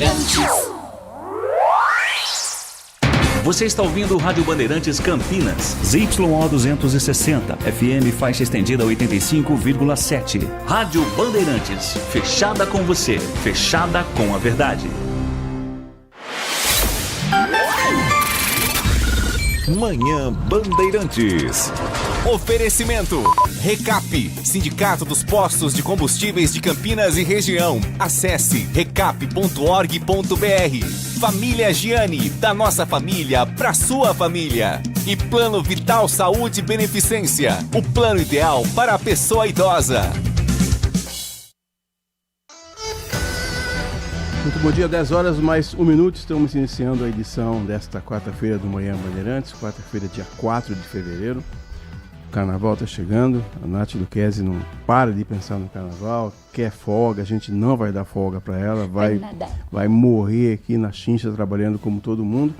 Bandeirantes. Você está ouvindo o Rádio Bandeirantes Campinas, ZYO 260, FM faixa estendida 85,7. Rádio Bandeirantes, fechada com você, fechada com a verdade. Manhã Bandeirantes. Oferecimento. Recap, Sindicato dos Postos de Combustíveis de Campinas e Região. Acesse recap.org.br. Família Giani, da nossa família pra sua família. E Plano Vital Saúde Beneficência, o plano ideal para a pessoa idosa. Muito bom dia, 10 horas mais 1 minuto. Estamos iniciando a edição desta quarta-feira do Manhã Bandeirantes, quarta-feira, dia 4 de fevereiro. O carnaval está chegando, a Nath Luquezzi não para de pensar no carnaval, quer folga, a gente não vai dar folga para ela, vai morrer aqui na chincha trabalhando como todo mundo.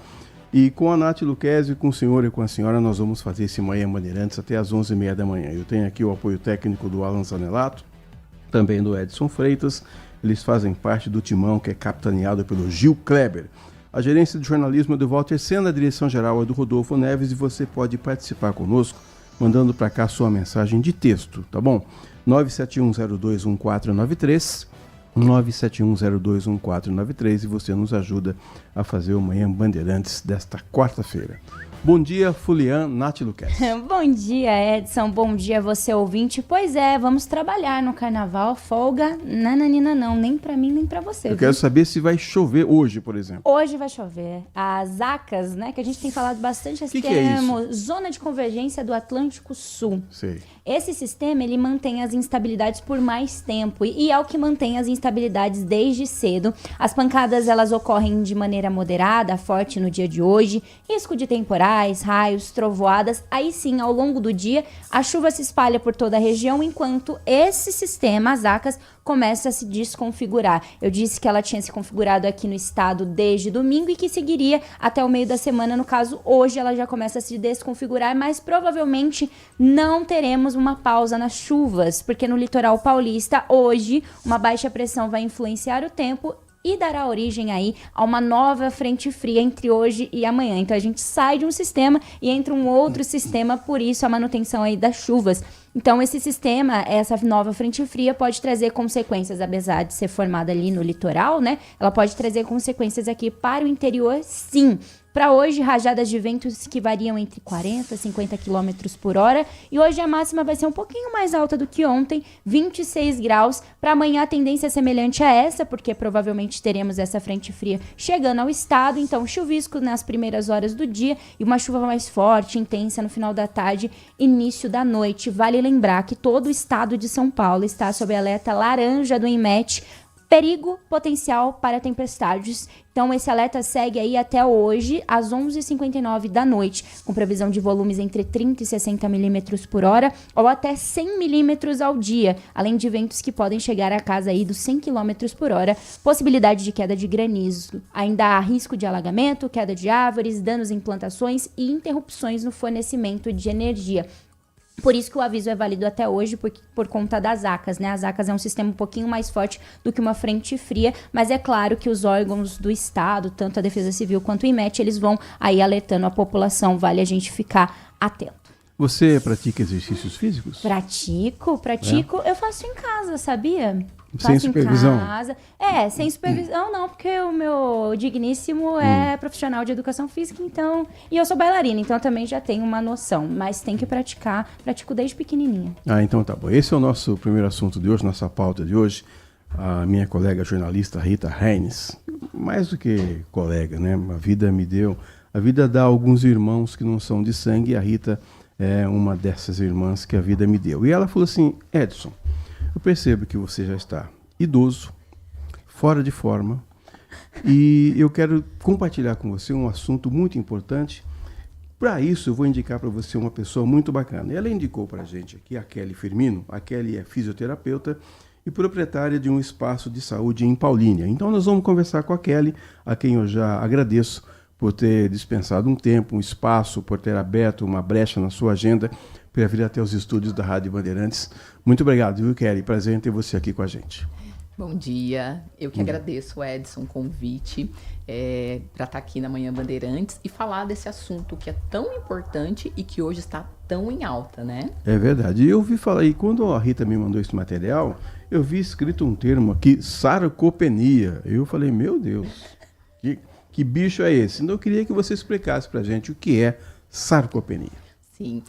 E com a Nath Luquezzi, com o senhor e com a senhora, nós vamos fazer esse Manhã Bandeirantes até às 11h30 da manhã. Eu tenho aqui o apoio técnico do Alan Zanelato, também do Edson Freitas. Eles fazem parte do timão que é capitaneado pelo Gil Kleber. A gerência de jornalismo é do Walter Senna, a direção geral é do Rodolfo Neves e você pode participar conosco mandando para cá sua mensagem de texto, tá bom? 971021493, 971021493 e você nos ajuda a fazer o Manhã Bandeirantes desta quarta-feira. Bom dia, Fulian, Nath Luquezzi. Bom dia, Edson. Bom dia, você ouvinte. Pois é, vamos trabalhar no carnaval. Folga, nananina não, nem pra mim, nem pra você. Eu quero saber se vai chover hoje, por exemplo. Hoje vai chover. As ACAS, né, que a gente tem falado bastante, esse termo, Zona de Convergência do Atlântico Sul. Sei. Esse sistema, ele mantém as instabilidades por mais tempo e é o que mantém as instabilidades desde cedo. As pancadas, elas ocorrem de maneira moderada, forte no dia de hoje, risco de temporais, raios, trovoadas. Aí sim, ao longo do dia, a chuva se espalha por toda a região, enquanto esse sistema, as ACAS, começa a se desconfigurar. Eu disse que ela tinha se configurado aqui no estado desde domingo e que seguiria até o meio da semana. No caso, hoje ela já começa a se desconfigurar, mas provavelmente não teremos uma pausa nas chuvas, porque no litoral paulista, hoje, uma baixa pressão vai influenciar o tempo e dará origem aí a uma nova frente fria entre hoje e amanhã. Então a gente sai de um sistema e entra um outro sistema, por isso a manutenção aí das chuvas. Então esse sistema, essa nova frente fria pode trazer consequências, apesar de ser formada ali no litoral, né? Ela pode trazer consequências aqui para o interior, sim. Para hoje, rajadas de ventos que variam entre 40 e 50 km por hora. E hoje a máxima vai ser um pouquinho mais alta do que ontem, 26 graus. Para amanhã a tendência é semelhante a essa, porque provavelmente teremos essa frente fria chegando ao estado. Então chuvisco nas primeiras horas do dia e uma chuva mais forte, intensa no final da tarde, início da noite. Vale lembrar que todo o estado de São Paulo está sob alerta laranja do INMET, perigo potencial para tempestades. Então, esse alerta segue aí até hoje, às 11h59 da noite, com previsão de volumes entre 30 e 60 milímetros por hora, ou até 100 milímetros ao dia, além de ventos que podem chegar a casa aí dos 100 quilômetros por hora, possibilidade de queda de granizo. Ainda há risco de alagamento, queda de árvores, danos em plantações e interrupções no fornecimento de energia. Por isso que o aviso é válido até hoje, por conta das ACAS, né? As ACAS é um sistema um pouquinho mais forte do que uma frente fria, mas é claro que os órgãos do Estado, tanto a Defesa Civil quanto o INMET, eles vão aí alertando a população, vale a gente ficar atento. Você pratica exercícios físicos? Pratico. Eu faço em casa, sabia? Sem supervisão? Em casa. Sem supervisão não, porque o meu digníssimo é profissional de educação física, então... E eu sou bailarina, então eu também já tenho uma noção, mas tem que praticar. Pratico desde pequenininha. Então tá bom. Esse é o nosso primeiro assunto de hoje, nossa pauta de hoje. A minha colega jornalista Rita Reines, mais do que colega, né? A vida dá alguns irmãos que não são de sangue, e a Rita é uma dessas irmãs que a vida me deu. E ela falou assim: Edson, eu percebo que você já está idoso, fora de forma, e eu quero compartilhar com você um assunto muito importante. Para isso, eu vou indicar para você uma pessoa muito bacana. Ela indicou para a gente aqui a Kelly Firmino. A Kelly é fisioterapeuta e proprietária de um espaço de saúde em Paulínia. Então, nós vamos conversar com a Kelly, a quem eu já agradeço por ter dispensado um tempo, um espaço, por ter aberto uma brecha na sua agenda para vir até os estúdios da Rádio Bandeirantes. Muito obrigado, viu, Kelly? Prazer em ter você aqui com a gente. Bom dia, eu que agradeço, Edson, o convite para estar aqui na Manhã Bandeirantes e falar desse assunto que é tão importante e que hoje está tão em alta, né? É verdade. E eu ouvi falar, e quando a Rita me mandou esse material, eu vi escrito um termo aqui, sarcopenia. Eu falei, meu Deus, que bicho é esse? Então eu queria que você explicasse pra gente o que é sarcopenia. Sim,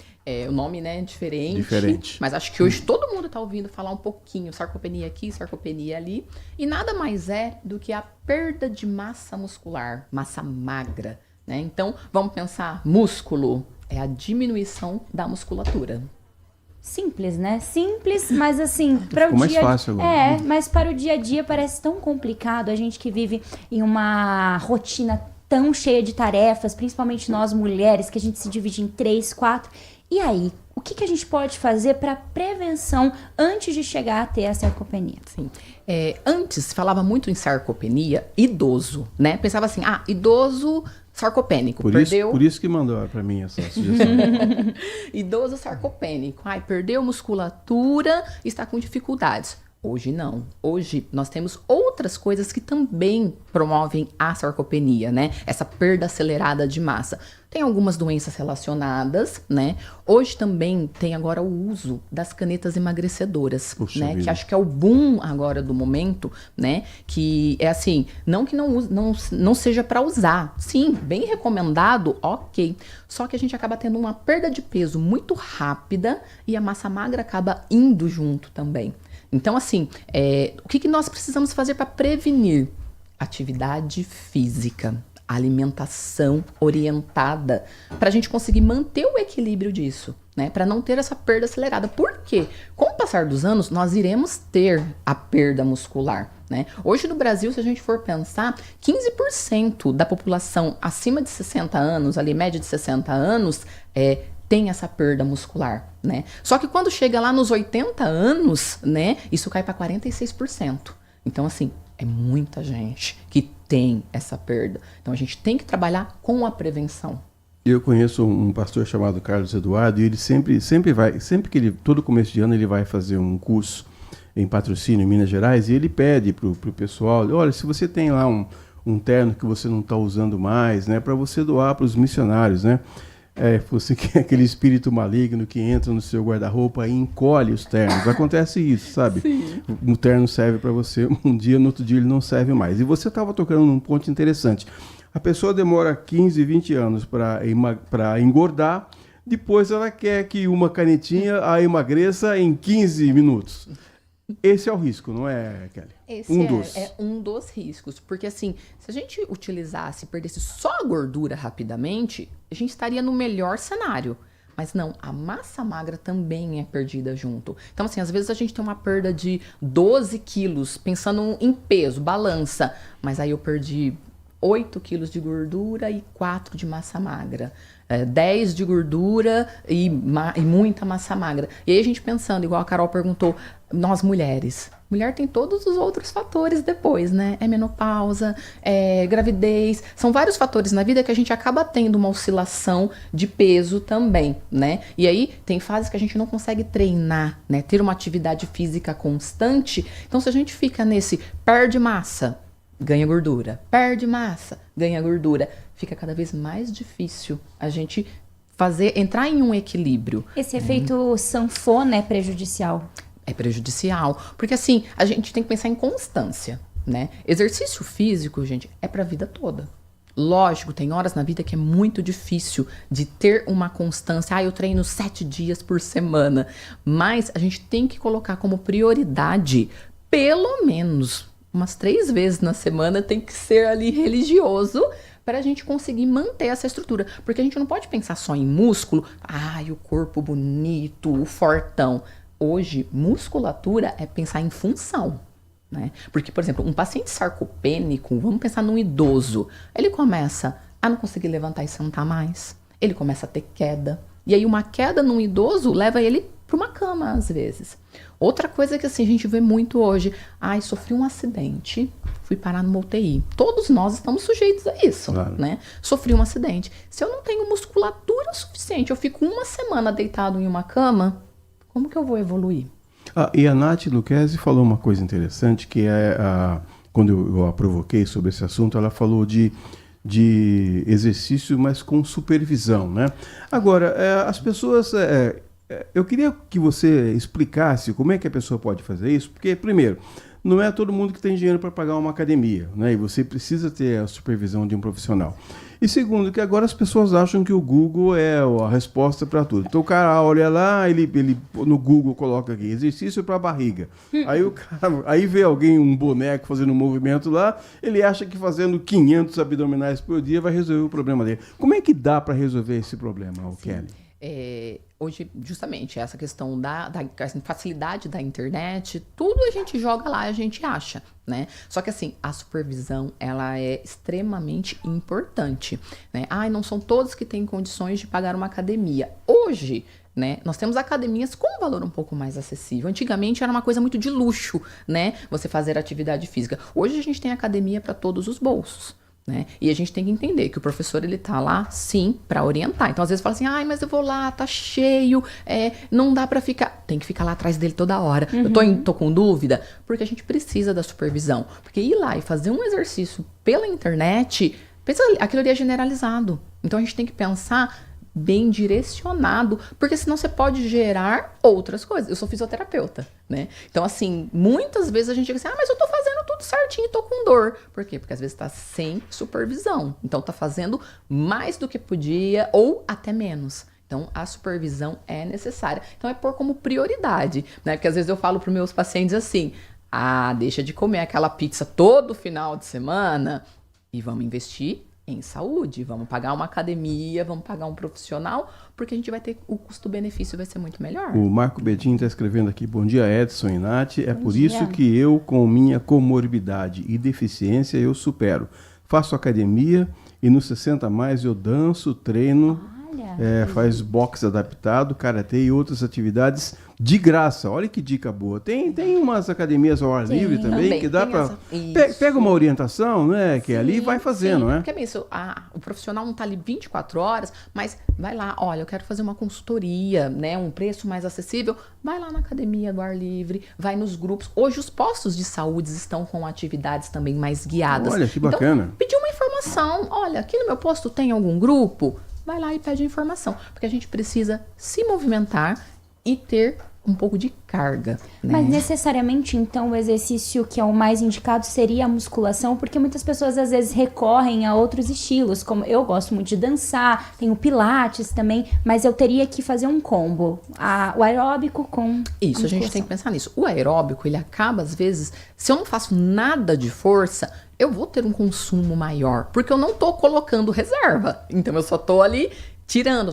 o nome, né, é diferente, mas acho que hoje todo mundo está ouvindo falar um pouquinho, sarcopenia aqui, sarcopenia ali, e nada mais é do que a perda de massa muscular, massa magra, né? Então, vamos pensar, músculo é a diminuição da musculatura. Simples, né? Simples, mas assim, para o mais fácil agora. Mas para o dia a dia parece tão complicado, a gente que vive em uma rotina tão cheia de tarefas, principalmente nós mulheres, que a gente se divide em 3, 4. E aí, o que a gente pode fazer para prevenção antes de chegar a ter a sarcopenia? Sim. Antes se falava muito em sarcopenia idoso, né? Pensava assim, idoso sarcopênico. Por isso que mandou para mim essa sugestão. Idoso sarcopênico. Perdeu musculatura, está com dificuldades. Hoje não. Hoje nós temos outras coisas que também promovem a sarcopenia, né? Essa perda acelerada de massa. Tem algumas doenças relacionadas, né? Hoje também tem agora o uso das canetas emagrecedoras, né? Que acho que é o boom agora do momento, né? Que é assim, não que não seja para usar. Sim, bem recomendado, ok. Só que a gente acaba tendo uma perda de peso muito rápida e a massa magra acaba indo junto também. Então, assim, o que nós precisamos fazer para prevenir? Atividade física, alimentação orientada, para a gente conseguir manter o equilíbrio disso, né? Para não ter essa perda acelerada. Por quê? Com o passar dos anos, nós iremos ter a perda muscular, né? Hoje no Brasil, se a gente for pensar, 15% da população acima de 60 anos, ali média de 60 anos, tem essa perda muscular, né? Só que quando chega lá nos 80 anos, né, isso cai para 46%. Então, assim, é muita gente que tem essa perda. Então, a gente tem que trabalhar com a prevenção. Eu conheço um pastor chamado Carlos Eduardo e ele sempre que ele, todo começo de ano, ele vai fazer um curso em patrocínio em Minas Gerais e ele pede pro pessoal, olha, se você tem lá um terno que você não está usando mais, né, para você doar para os missionários, né? Você que é aquele espírito maligno que entra no seu guarda-roupa e encolhe os ternos. Acontece isso, sabe? Sim. O terno serve para você um dia, no outro dia ele não serve mais. E você estava tocando num ponto interessante. A pessoa demora 15, 20 anos para engordar, depois ela quer que uma canetinha a emagreça em 15 minutos. Esse é o risco, não é, Kelly? Esse é um dos riscos. Porque assim, se a gente utilizasse, perdesse só a gordura rapidamente, a gente estaria no melhor cenário. Mas não, a massa magra também é perdida junto. Então assim, às vezes a gente tem uma perda de 12 quilos, pensando em peso, balança. Mas aí eu perdi 8 quilos de gordura e 4 de massa magra. 10 de gordura e muita massa magra. E aí a gente pensando, igual a Carol perguntou, nós mulheres. Mulher tem todos os outros fatores depois, né? Menopausa, gravidez. São vários fatores na vida que a gente acaba tendo uma oscilação de peso também, né? E aí tem fases que a gente não consegue treinar, né? Ter uma atividade física constante. Então se a gente fica nesse perde massa, ganha gordura, perde massa, ganha gordura, fica cada vez mais difícil a gente entrar em um equilíbrio. Esse efeito sanfona é prejudicial? É prejudicial, porque assim, a gente tem que pensar em constância, né? Exercício físico, gente, é pra vida toda. Lógico, tem horas na vida que é muito difícil de ter uma constância. Eu treino 7 dias por semana, mas a gente tem que colocar como prioridade, pelo menos umas 3 vezes na semana, tem que ser ali religioso para a gente conseguir manter essa estrutura. Porque a gente não pode pensar só em músculo, o corpo bonito, o fortão. Hoje, musculatura é pensar em função, né? Porque, por exemplo, um paciente sarcopênico, vamos pensar num idoso, ele começa a não conseguir levantar e sentar mais, ele começa a ter queda. E aí uma queda num idoso leva ele para uma cama, às vezes. Outra coisa que assim, a gente vê muito hoje, sofri um acidente, fui parar numa UTI. Todos nós estamos sujeitos a isso, claro, né? Sofri um acidente. Se eu não tenho musculatura suficiente, eu fico 1 semana deitado em uma cama, como que eu vou evoluir? E a Nath Lucchesi falou uma coisa interessante, que quando eu a provoquei sobre esse assunto, ela falou de exercício, mas com supervisão, né? Agora, as pessoas... eu queria que você explicasse como é que a pessoa pode fazer isso, porque, primeiro, não é todo mundo que tem dinheiro para pagar uma academia, né? E você precisa ter a supervisão de um profissional. E segundo, que agora as pessoas acham que o Google é a resposta para tudo. Então o cara olha lá, ele no Google coloca aqui, exercício para barriga. Aí vê alguém, um boneco fazendo um movimento lá, ele acha que fazendo 500 abdominais por dia vai resolver o problema dele. Como é que dá para resolver esse problema, Kelly? Hoje, justamente, essa questão da facilidade da internet, tudo a gente joga lá, a gente acha, né? Só que, assim, a supervisão, ela é extremamente importante, né? Não são todos que têm condições de pagar uma academia. Hoje, né, nós temos academias com um valor um pouco mais acessível. Antigamente era uma coisa muito de luxo, né? Você fazer atividade física. Hoje a gente tem academia para todos os bolsos. Né? E a gente tem que entender que o professor, ele tá lá, sim, para orientar. Então, às vezes, fala assim, mas eu vou lá, tá cheio, não dá para ficar... Tem que ficar lá atrás dele toda hora. Eu tô com dúvida, porque a gente precisa da supervisão. Porque ir lá e fazer um exercício pela internet, pensa, aquilo ali é generalizado. Então, a gente tem que pensar bem direcionado, porque senão você pode gerar outras coisas. Eu sou fisioterapeuta, né? Então, assim, muitas vezes a gente diz assim, mas eu tô fazendo tudo certinho, tô com dor. Por quê? Porque às vezes tá sem supervisão. Então, tá fazendo mais do que podia ou até menos. Então, a supervisão é necessária. Então, é pôr como prioridade, né? Porque às vezes eu falo para os meus pacientes assim, deixa de comer aquela pizza todo final de semana e vamos investir em saúde, vamos pagar uma academia, vamos pagar um profissional, porque a gente vai ter, o custo-benefício vai ser muito melhor. O Marco Bedin está escrevendo aqui, bom dia Edson e Nath, por isso que eu, com minha comorbidade e deficiência, eu supero. Faço academia e nos 60 mais eu danço, treino, faz boxe adaptado, karatê e outras atividades de graça. Olha que dica boa. Tem umas academias ao ar livre também que dá para... Pega uma orientação, né? Que ali vai fazendo, né? Porque é isso, o profissional não está ali 24 horas, mas vai lá, olha, eu quero fazer uma consultoria, né? Um preço mais acessível. Vai lá na academia do ar livre, vai nos grupos. Hoje os postos de saúde estão com atividades também mais guiadas. Olha, que bacana. Então, pedir uma informação. Olha, aqui no meu posto tem algum grupo? Vai lá e pede a informação. Porque a gente precisa se movimentar e ter um pouco de carga, né? Mas necessariamente, então, o exercício que é o mais indicado seria a musculação, porque muitas pessoas às vezes recorrem a outros estilos, como eu gosto muito de dançar, tem o pilates também, mas eu teria que fazer um combo, o aeróbico com isso, a gente tem que pensar nisso. O aeróbico, ele acaba, às vezes, se eu não faço nada de força, eu vou ter um consumo maior, porque eu não tô colocando reserva, então eu só tô ali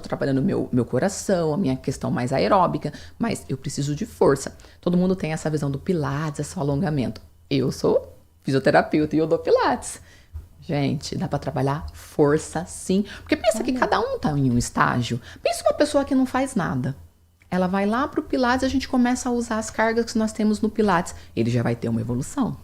trabalhando meu coração, a minha questão mais aeróbica, mas eu preciso de força. Todo mundo tem essa visão do pilates, esse alongamento. Eu sou fisioterapeuta e eu dou pilates. Gente, dá pra trabalhar força sim, porque pensa que cada um tá em um estágio. Pensa uma pessoa que não faz nada. Ela vai lá pro pilates e a gente começa a usar as cargas que nós temos no pilates. Ele já vai ter uma evolução.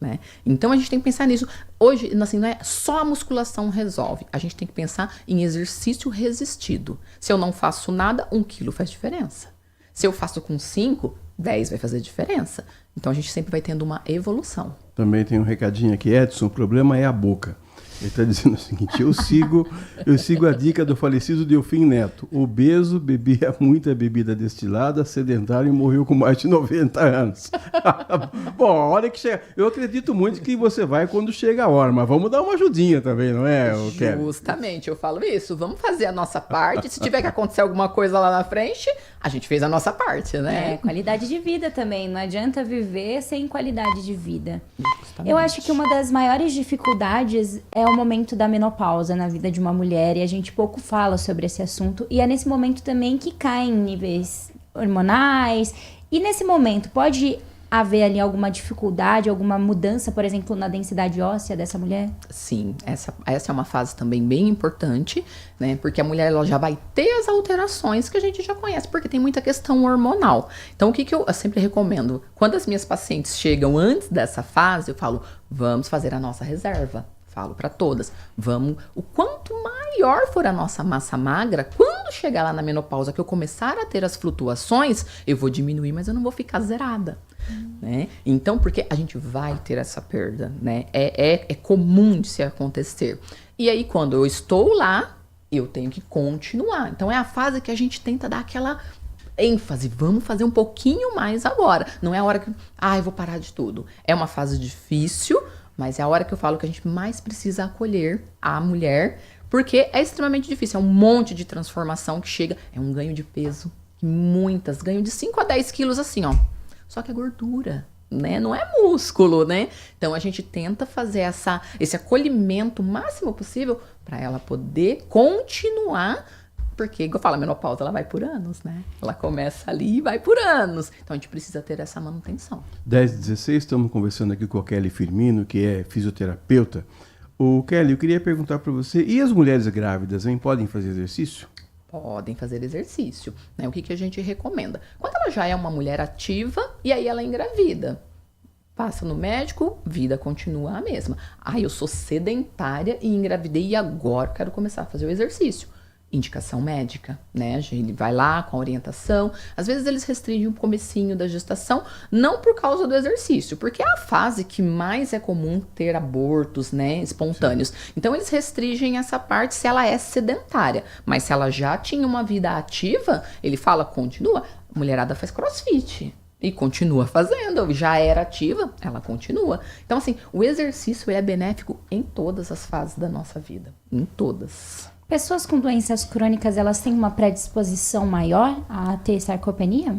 Né? Então a gente tem que pensar nisso. Hoje, assim, não é só a musculação resolve. A gente tem que pensar em exercício resistido. Se eu não faço nada, 1 quilo faz diferença. Se eu faço com 5, 10 vai fazer diferença. Então a gente sempre vai tendo uma evolução. Também tem um recadinho aqui, Edson, o problema é a boca. Ele está dizendo o seguinte, eu sigo a dica do falecido Delfim Neto. Obeso, bebia muita bebida destilada, sedentário e morreu com mais de 90 anos. Bom, a hora que chega... Eu acredito muito que você vai quando chega a hora, mas vamos dar uma ajudinha também, não é, Kelly? Justamente, eu falo isso. Vamos fazer a nossa parte. Se tiver que acontecer alguma coisa lá na frente, a gente fez a nossa parte, né? Qualidade de vida também. Não adianta viver sem qualidade de vida. Justamente. Eu acho que uma das maiores dificuldades é o momento da menopausa na vida de uma mulher, e a gente pouco fala sobre esse assunto, e é nesse momento também que caem níveis hormonais, e nesse momento pode haver ali alguma dificuldade, alguma mudança, por exemplo, na densidade óssea dessa mulher? Sim, essa é uma fase também bem importante, né? Porque a mulher ela já vai ter as alterações que a gente já conhece, porque tem muita questão hormonal. Então, o que eu sempre recomendo? Quando as minhas pacientes chegam antes dessa fase, eu falo, vamos fazer a nossa reserva. Falo para todas, o quanto maior for a nossa massa magra, quando chegar lá na menopausa, que eu começar a ter as flutuações, eu vou diminuir, mas eu não vou ficar zerada, né? Então, porque a gente vai ter essa perda, né? É comum de se acontecer. E aí, quando eu estou lá, eu tenho que continuar. Então, é a fase que a gente tenta dar aquela ênfase, vamos fazer um pouquinho mais agora. Não é a hora que, eu vou parar de tudo. É uma fase difícil, mas é a hora que eu falo que a gente mais precisa acolher a mulher, porque é extremamente difícil, é um monte de transformação que chega, é um ganho de peso, ganho de 5 a 10 quilos assim, ó. Só que é gordura, né? Não é músculo, né? Então a gente tenta fazer esse acolhimento o máximo possível para ela poder continuar. Porque, igual eu falo, a menopausa, ela vai por anos, né? Ela começa ali e vai por anos. Então, a gente precisa ter essa manutenção. 10h16, estamos conversando aqui com a Kelly Firmino, que é fisioterapeuta. Kelly, eu queria perguntar para você, e as mulheres grávidas, hein, podem fazer exercício? Podem fazer exercício, né? O que a gente recomenda? Quando ela já é uma mulher ativa, e aí ela engravida. Passa no médico, vida continua a mesma. Eu sou sedentária e engravidei e agora quero começar a fazer o exercício. Indicação médica, né? Ele vai lá com a orientação. Às vezes eles restringem o comecinho da gestação, não por causa do exercício, porque é a fase que mais é comum ter abortos, né, espontâneos. Sim. Então eles restringem essa parte se ela é sedentária. Mas se ela já tinha uma vida ativa, ele fala, continua. A mulherada faz crossfit. E continua fazendo, já era ativa, ela continua. Então, assim, o exercício é benéfico em todas as fases da nossa vida. Em todas. Pessoas com doenças crônicas, elas têm uma predisposição maior a ter sarcopenia?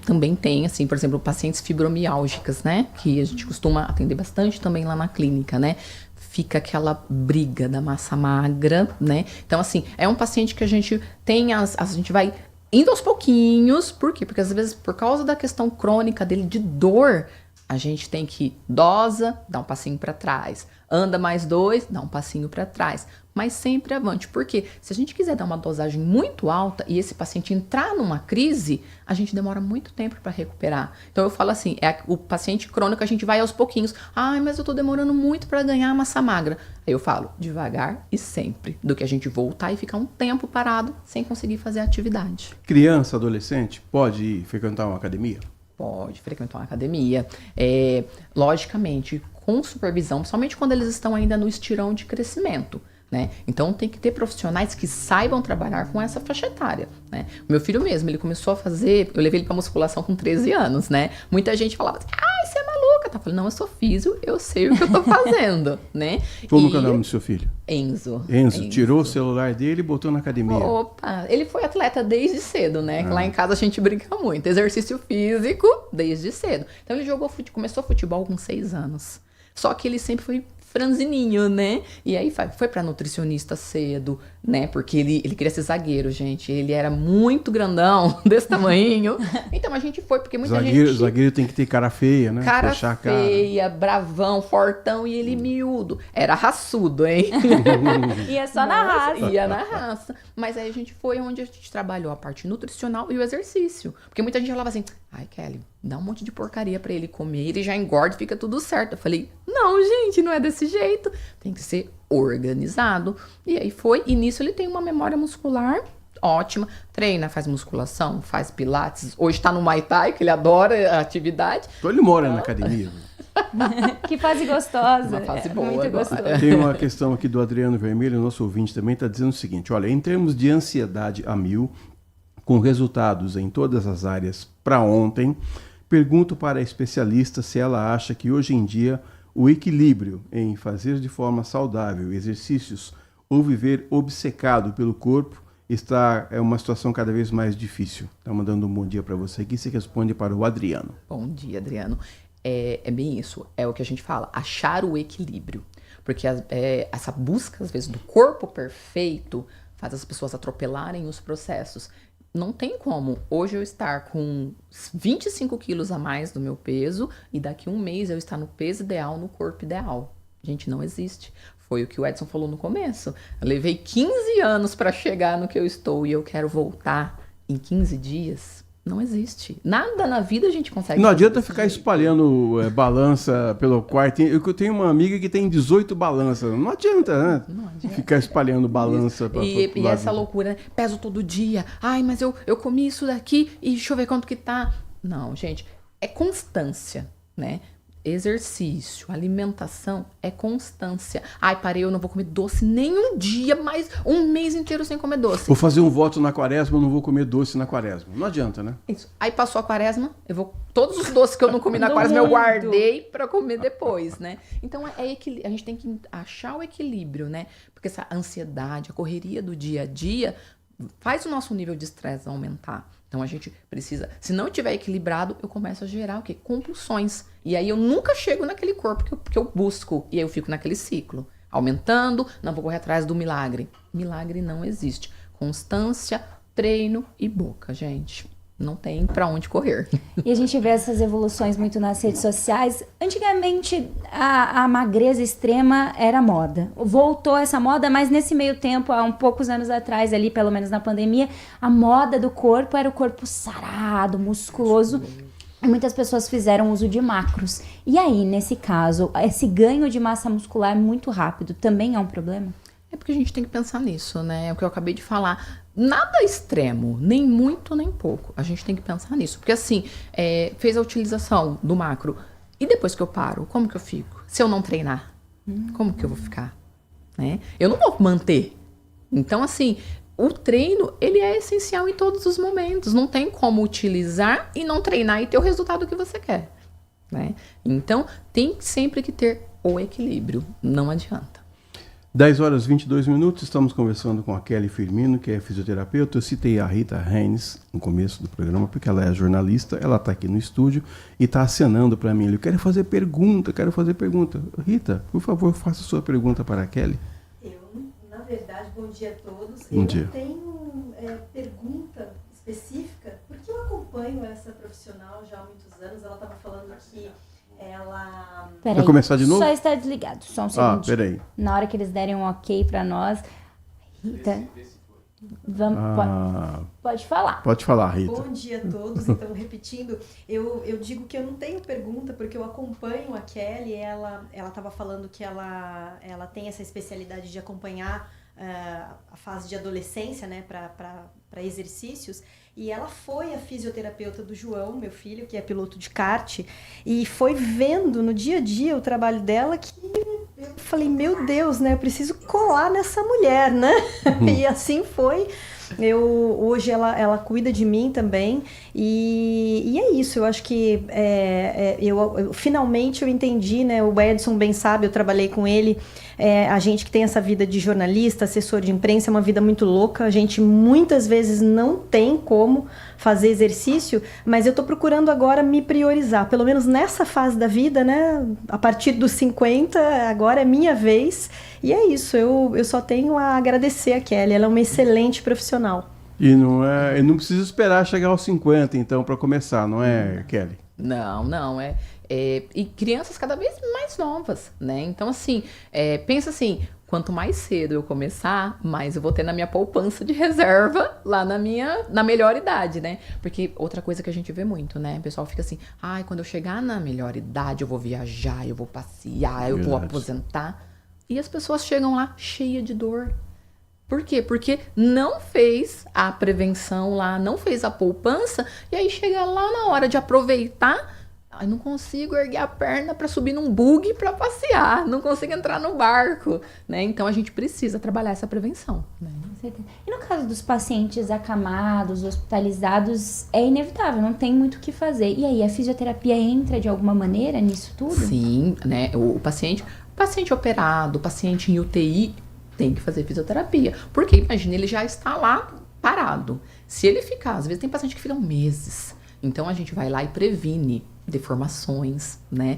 Também tem, assim, por exemplo, pacientes fibromiálgicas, né? Que a gente costuma atender bastante também lá na clínica, né? Fica aquela briga da massa magra, né? Então, assim, é um paciente que a gente tem, a gente vai indo aos pouquinhos. Por quê? Porque às vezes, por causa da questão crônica dele de dor, a gente tem que dosa, dá um passinho para trás. Anda mais 2, dá um passinho para trás. Mas sempre avante. Porque se a gente quiser dar uma dosagem muito alta e esse paciente entrar numa crise, a gente demora muito tempo para recuperar. Então eu falo assim, o paciente crônico a gente vai aos pouquinhos. Mas eu tô demorando muito para ganhar massa magra. Aí eu falo, devagar e sempre. Do que a gente voltar e ficar um tempo parado sem conseguir fazer a atividade. Criança, adolescente, pode ir frequentar uma academia? Pode frequentar uma academia. Logicamente, com supervisão, principalmente quando eles estão ainda no estirão de crescimento, né? Então tem que ter profissionais que saibam trabalhar com essa faixa etária, né? O meu filho mesmo, ele começou a fazer, eu levei ele para musculação com 13 anos, né? Muita gente falava assim, você é maluca, tá? Eu falei, não, eu sou físio, eu sei o que eu tô fazendo, né? Como que é o nome do seu filho? Enzo. Tirou o celular dele e botou na academia. Opa, ele foi atleta desde cedo, né? Lá em casa a gente brinca muito, exercício físico desde cedo. Então ele começou futebol com 6 anos. Só que ele sempre foi franzininho, né? E aí foi pra nutricionista cedo, né? Porque ele queria ser zagueiro, gente. Ele era muito grandão, desse tamanhinho. Então a gente foi, porque muita gente... Zagueiro tem que ter cara feia, né? Cara feia, bravão, fortão, e ele miúdo. Era raçudo, hein? Ia só na raça. Ia na raça. Mas aí a gente foi onde a gente trabalhou a parte nutricional e o exercício. Porque muita gente falava assim, Kelly, dá um monte de porcaria pra ele comer, ele já engorda e fica tudo certo. Eu falei, não, gente, não é desse jeito. Tem que ser organizado. E aí foi, e nisso ele tem uma memória muscular ótima. Treina, faz musculação, faz pilates. Hoje tá no Muay Thai, que ele adora a atividade. Então ele mora na academia. Que fase gostosa. Uma fase boa. Muito gostoso. Tem uma questão aqui do Adriano Vermelho, nosso ouvinte também, está dizendo o seguinte, olha, em termos de ansiedade a 1000, com resultados em todas as áreas para ontem, pergunto para a especialista se ela acha que hoje em dia o equilíbrio em fazer de forma saudável exercícios ou viver obcecado pelo corpo é uma situação cada vez mais difícil. Está mandando um bom dia para você aqui, você responde para o Adriano. Bom dia, Adriano. É bem isso, é o que a gente fala, achar o equilíbrio. Porque essa busca, às vezes, do corpo perfeito faz as pessoas atropelarem os processos. Não tem como hoje eu estar com 25 quilos a mais do meu peso e daqui a um mês eu estar no peso ideal, no corpo ideal. Gente, não existe. Foi o que o Edson falou no começo. Eu levei 15 anos para chegar no que eu estou e eu quero voltar em 15 dias. Não existe. Nada na vida a gente consegue. Não fazer adianta desse ficar jeito. espalhando balança pelo quarto. Eu tenho uma amiga que tem 18 balanças. Não adianta, né? Não adianta. Ficar espalhando balança pra E todo lado. essa loucura, né? Peso todo dia. Ai, mas eu comi isso daqui e deixa eu ver quanto que tá. Não, gente, é constância, né? Exercício, alimentação é constância. Ai, parei, eu não vou comer doce nem um dia, mais um mês inteiro sem comer doce. Vou fazer um voto na quaresma, eu não vou comer doce na quaresma. Não adianta, né? Isso. Aí passou a quaresma, eu vou. Todos os doces que eu não comi na Do quaresma, eu mundo. guardei pra comer depois, né? Então a gente tem que achar o equilíbrio, né? Porque essa ansiedade, a correria do dia a dia faz o nosso nível de estresse aumentar. Então a gente precisa, se não tiver equilibrado, eu começo a gerar o quê? Compulsões. E aí eu nunca chego naquele corpo que eu busco. E aí eu fico naquele ciclo. Aumentando, não vou correr atrás do milagre. Milagre não existe. Constância, treino e boca, gente. Não tem pra onde correr. E a gente vê essas evoluções muito nas redes sociais. Antigamente, a magreza extrema era moda. Voltou essa moda, mas nesse meio tempo, há poucos anos atrás, ali, pelo menos na pandemia, a moda do corpo era o corpo sarado, musculoso. E muitas pessoas fizeram uso de macros. E aí, nesse caso, esse ganho de massa muscular muito rápido também é um problema? É porque a gente tem que pensar nisso, né? É o que eu acabei de falar. Nada extremo, nem muito, nem pouco. A gente tem que pensar nisso. Porque assim, fez a utilização do macro. E depois que eu paro, como que eu fico? Se eu não treinar, como que eu vou ficar? Né? Eu não vou manter. Então, assim, o treino, ele é essencial em todos os momentos. Não tem como utilizar e não treinar e ter o resultado que você quer. Né? Então, tem sempre que ter o equilíbrio. Não adianta. 10 horas e 22 minutos, estamos conversando com a Kelly Firmino, que é fisioterapeuta. Eu citei a Rita Haynes no começo do programa, porque ela é jornalista, ela está aqui no estúdio e está acenando para mim. Eu quero fazer pergunta. Rita, por favor, faça sua pergunta para a Kelly. Na verdade, bom dia a todos. Bom dia. Eu tenho pergunta específica, porque eu acompanho essa profissional já há muitos anos. Ela estava falando que ela... Peraí, começar de novo? Só está desligado, só um segundo. Peraí. Na hora que eles derem um ok pra nós, Rita, vamos, pode falar. Pode falar, Rita. Bom dia a todos. Então, repetindo, eu digo que eu não tenho pergunta, porque eu acompanho a Kelly. Ela estava falando que ela tem essa especialidade de acompanhar a fase de adolescência, né, para exercícios. E ela foi a fisioterapeuta do João, meu filho, que é piloto de kart, e foi vendo no dia a dia o trabalho dela que eu falei, meu Deus, né, eu preciso colar nessa mulher, né? E assim foi. Hoje ela cuida de mim também, e é isso. Eu acho que finalmente eu entendi, né? O Edson bem sabe, eu trabalhei com ele. A gente que tem essa vida de jornalista, assessor de imprensa, é uma vida muito louca. A gente muitas vezes não tem como fazer exercício, mas eu tô procurando agora me priorizar, pelo menos nessa fase da vida, né? A partir dos 50, agora é minha vez. E é isso, eu só tenho a agradecer a Kelly, ela é uma excelente profissional. E não precisa esperar chegar aos 50, então, para começar, não é, Kelly? Não. E crianças cada vez mais novas, né? Então, assim, pensa assim, quanto mais cedo eu começar, mais eu vou ter na minha poupança de reserva lá na melhor idade, né? Porque outra coisa que a gente vê muito, né? O pessoal fica assim, ai, quando eu chegar na melhor idade, eu vou viajar, eu vou passear, eu vou aposentar. E as pessoas chegam lá cheias de dor. Por quê? Porque não fez a prevenção lá, não fez a poupança, e aí chega lá na hora de aproveitar, ai, não consigo erguer a perna para subir num bug para passear, não consigo entrar no barco, né? Então a gente precisa trabalhar essa prevenção, né? E no caso dos pacientes acamados, hospitalizados, é inevitável, não tem muito o que fazer. E aí, a fisioterapia entra de alguma maneira nisso tudo? Sim, né? O paciente operado, o paciente em UTI tem que fazer fisioterapia. Porque, imagina, ele já está lá parado. Se ele ficar, às vezes tem paciente que ficam meses. Então, a gente vai lá e previne deformações, né?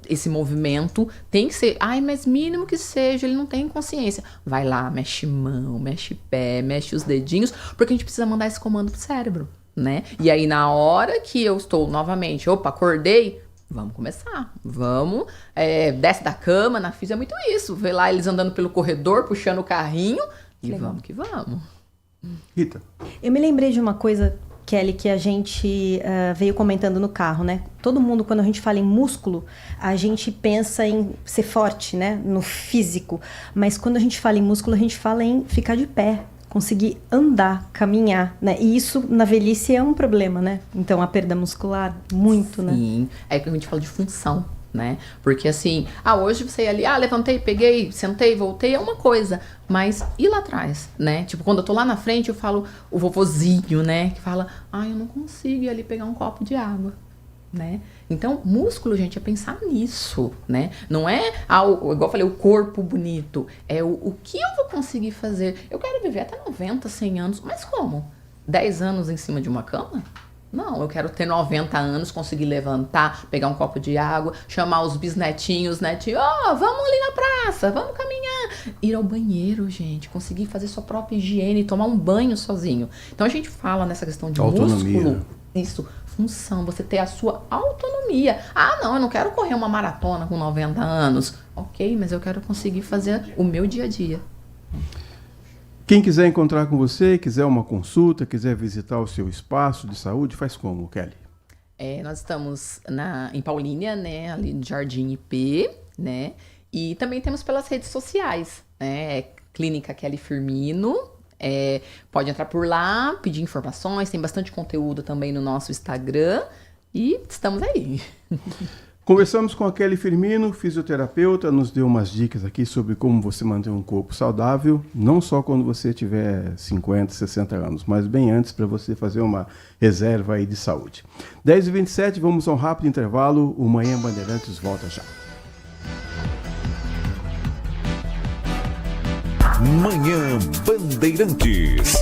Esse movimento tem que ser, mas mínimo que seja, ele não tem consciência. Vai lá, mexe mão, mexe pé, mexe os dedinhos, porque a gente precisa mandar esse comando pro cérebro, né? E aí, na hora que eu estou novamente, acordei, vamos começar, desce da cama, na fisio é muito isso, vê lá eles andando pelo corredor, puxando o carrinho, e vamos que vamos. Rita. Eu me lembrei de uma coisa Kelly, que a gente veio comentando no carro, né? Todo mundo, quando a gente fala em músculo, a gente pensa em ser forte, né? No físico. Mas quando a gente fala em músculo, a gente fala em ficar de pé, conseguir andar, caminhar, né? E isso, na velhice, é um problema, né? Então, a perda muscular, muito, né? Sim, é que a gente fala de função, né? Porque assim, hoje você ia ali, levantei, peguei, sentei, voltei, é uma coisa. Mas e lá atrás, né? Tipo, quando eu tô lá na frente, eu falo o vovozinho, né? Que fala, eu não consigo ir ali pegar um copo de água, né? Então, músculo, gente, é pensar nisso, né? Não é, igual eu falei, o corpo bonito. É o que eu vou conseguir fazer. Eu quero viver até 90, 100 anos. Mas como? 10 anos em cima de uma cama? Não, eu quero ter 90 anos, conseguir levantar, pegar um copo de água, chamar os bisnetinhos, netinhos, vamos ali na praça, vamos caminhar. Ir ao banheiro, gente, conseguir fazer sua própria higiene, tomar um banho sozinho. Então, a gente fala nessa questão de autonomia. Músculo, isso, função, você ter a sua autonomia. Não, eu não quero correr uma maratona com 90 anos. Ok, mas eu quero conseguir fazer o meu dia a dia. Quem quiser encontrar com você, quiser uma consulta, quiser visitar o seu espaço de saúde, faz como, Kelly? Nós estamos em Paulínia, né, ali no Jardim IP, né, e também temos pelas redes sociais, né, Clínica Kelly Firmino, pode entrar por lá, pedir informações, tem bastante conteúdo também no nosso Instagram, e estamos aí. Conversamos com a Kelly Firmino, fisioterapeuta, nos deu umas dicas aqui sobre como você manter um corpo saudável, não só quando você tiver 50, 60 anos, mas bem antes para você fazer uma reserva aí de saúde. 10h27, vamos a um rápido intervalo, o Manhã Bandeirantes volta já. Manhã Bandeirantes.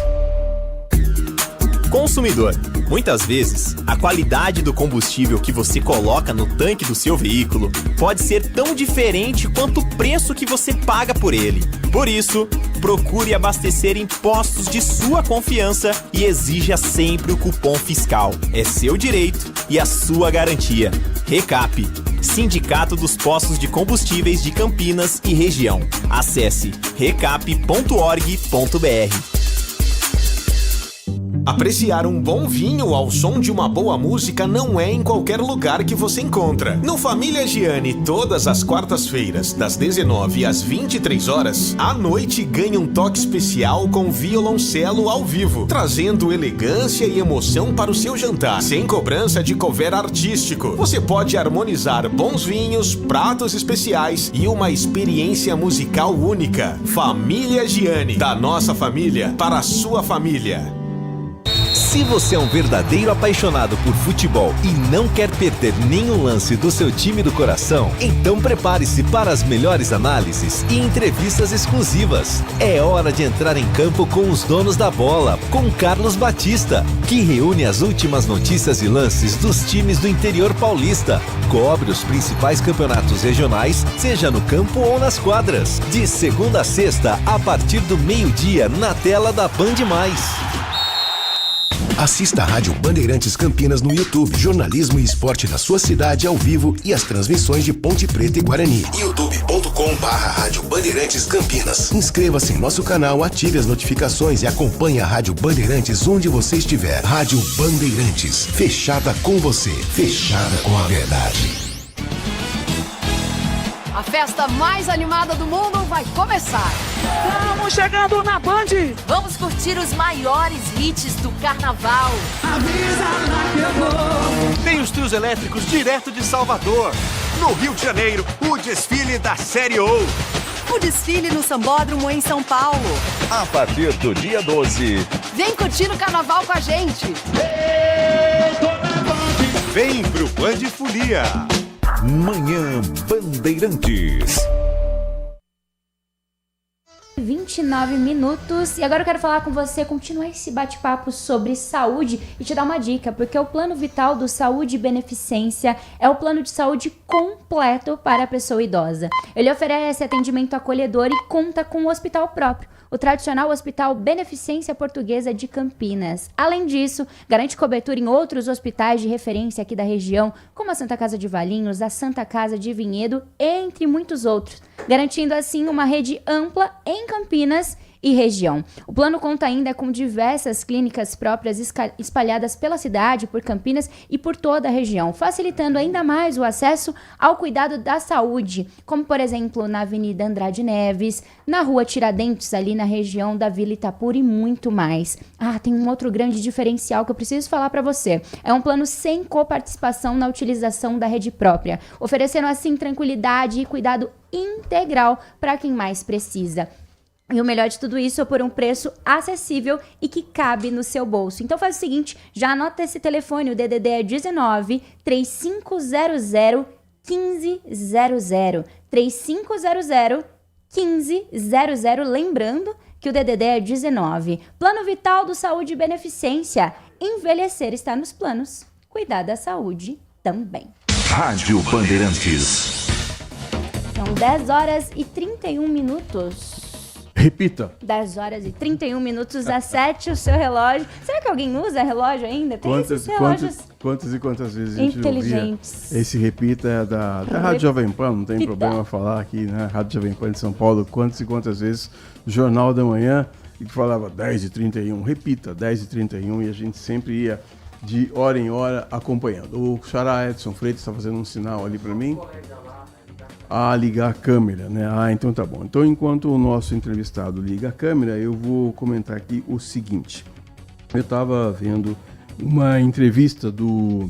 Consumidor, muitas vezes, a qualidade do combustível que você coloca no tanque do seu veículo pode ser tão diferente quanto o preço que você paga por ele. Por isso, procure abastecer em postos de sua confiança e exija sempre o cupom fiscal. É seu direito e a sua garantia. Recap, Sindicato dos Postos de Combustíveis de Campinas e Região. Acesse recap.org.br. Apreciar um bom vinho ao som de uma boa música não é em qualquer lugar que você encontra. No Família Gianni, todas as quartas-feiras, das 19 às 23 horas, a noite ganha um toque especial com violoncelo ao vivo, trazendo elegância e emoção para o seu jantar, sem cobrança de cover artístico. Você pode harmonizar bons vinhos, pratos especiais e uma experiência musical única. Família Gianni, da nossa família para a sua família. Se você é um verdadeiro apaixonado por futebol e não quer perder nenhum lance do seu time do coração, então prepare-se para as melhores análises e entrevistas exclusivas. É hora de entrar em campo com os donos da bola, com Carlos Batista, que reúne as últimas notícias e lances dos times do interior paulista. Cobre os principais campeonatos regionais, seja no campo ou nas quadras. De segunda a sexta, a partir do meio-dia, na tela da Band+. Assista a Rádio Bandeirantes Campinas no YouTube. Jornalismo e esporte da sua cidade ao vivo e as transmissões de Ponte Preta e Guarani. youtube.com/Rádio Bandeirantes Campinas. Inscreva-se em nosso canal, ative as notificações e acompanhe a Rádio Bandeirantes onde você estiver. Rádio Bandeirantes, fechada com você, fechada com a verdade. A festa mais animada do mundo vai começar. Estamos chegando na Band. Vamos curtir os maiores hits do carnaval. Avisa lá que eu vou. Tem os trios elétricos direto de Salvador. No Rio de Janeiro, o desfile da Série O. O desfile no Sambódromo em São Paulo. A partir do dia 12. Vem curtir o carnaval com a gente. Vem pro Band Folia. Manhã Bandeirantes. 29 minutos. E agora eu quero falar com você, continuar esse bate-papo sobre saúde e te dar uma dica, porque o Plano Vital do Saúde e Beneficência é o plano de saúde completo para a pessoa idosa. Ele oferece atendimento acolhedor e conta com um hospital próprio, o tradicional Hospital Beneficência Portuguesa de Campinas. Além disso, garante cobertura em outros hospitais de referência aqui da região, como a Santa Casa de Valinhos, a Santa Casa de Vinhedo, entre muitos outros, garantindo assim uma rede ampla em Campinas e região. O plano conta ainda com diversas clínicas próprias espalhadas pela cidade, por Campinas e por toda a região, facilitando ainda mais o acesso ao cuidado da saúde, como por exemplo na Avenida Andrade Neves, na Rua Tiradentes, ali na região da Vila Itapura e muito mais. Tem um outro grande diferencial que eu preciso falar para você. É um plano sem coparticipação na utilização da rede própria, oferecendo assim tranquilidade e cuidado integral para quem mais precisa. E o melhor de tudo isso é por um preço acessível e que cabe no seu bolso. Então faz o seguinte, já anota esse telefone, o DDD é 19 3500 1500. 3500 1500, lembrando que o DDD é 19. Plano Vital do Saúde e Beneficência. Envelhecer está nos planos. Cuidar da saúde também. Rádio Bandeirantes. São 10 horas e 31 minutos. Repita. 10 horas e 31 minutos às 7, o seu relógio. Será que alguém usa relógio ainda? Tem esses relógios quantas e quantas vezes a gente inteligentes. Ouvia? Esse repita é da Rádio Jovem Pan, não tem problema falar aqui, né? Rádio Jovem Pan de São Paulo, quantas e quantas vezes Jornal da Manhã, e que falava 10h31, repita, 10h31, e a gente sempre ia de hora em hora acompanhando. O Xará Edson Freitas está fazendo um sinal ali para mim. Ligar a câmera, né? Então tá bom. Então, enquanto o nosso entrevistado liga a câmera, eu vou comentar aqui o seguinte. Eu estava vendo uma entrevista do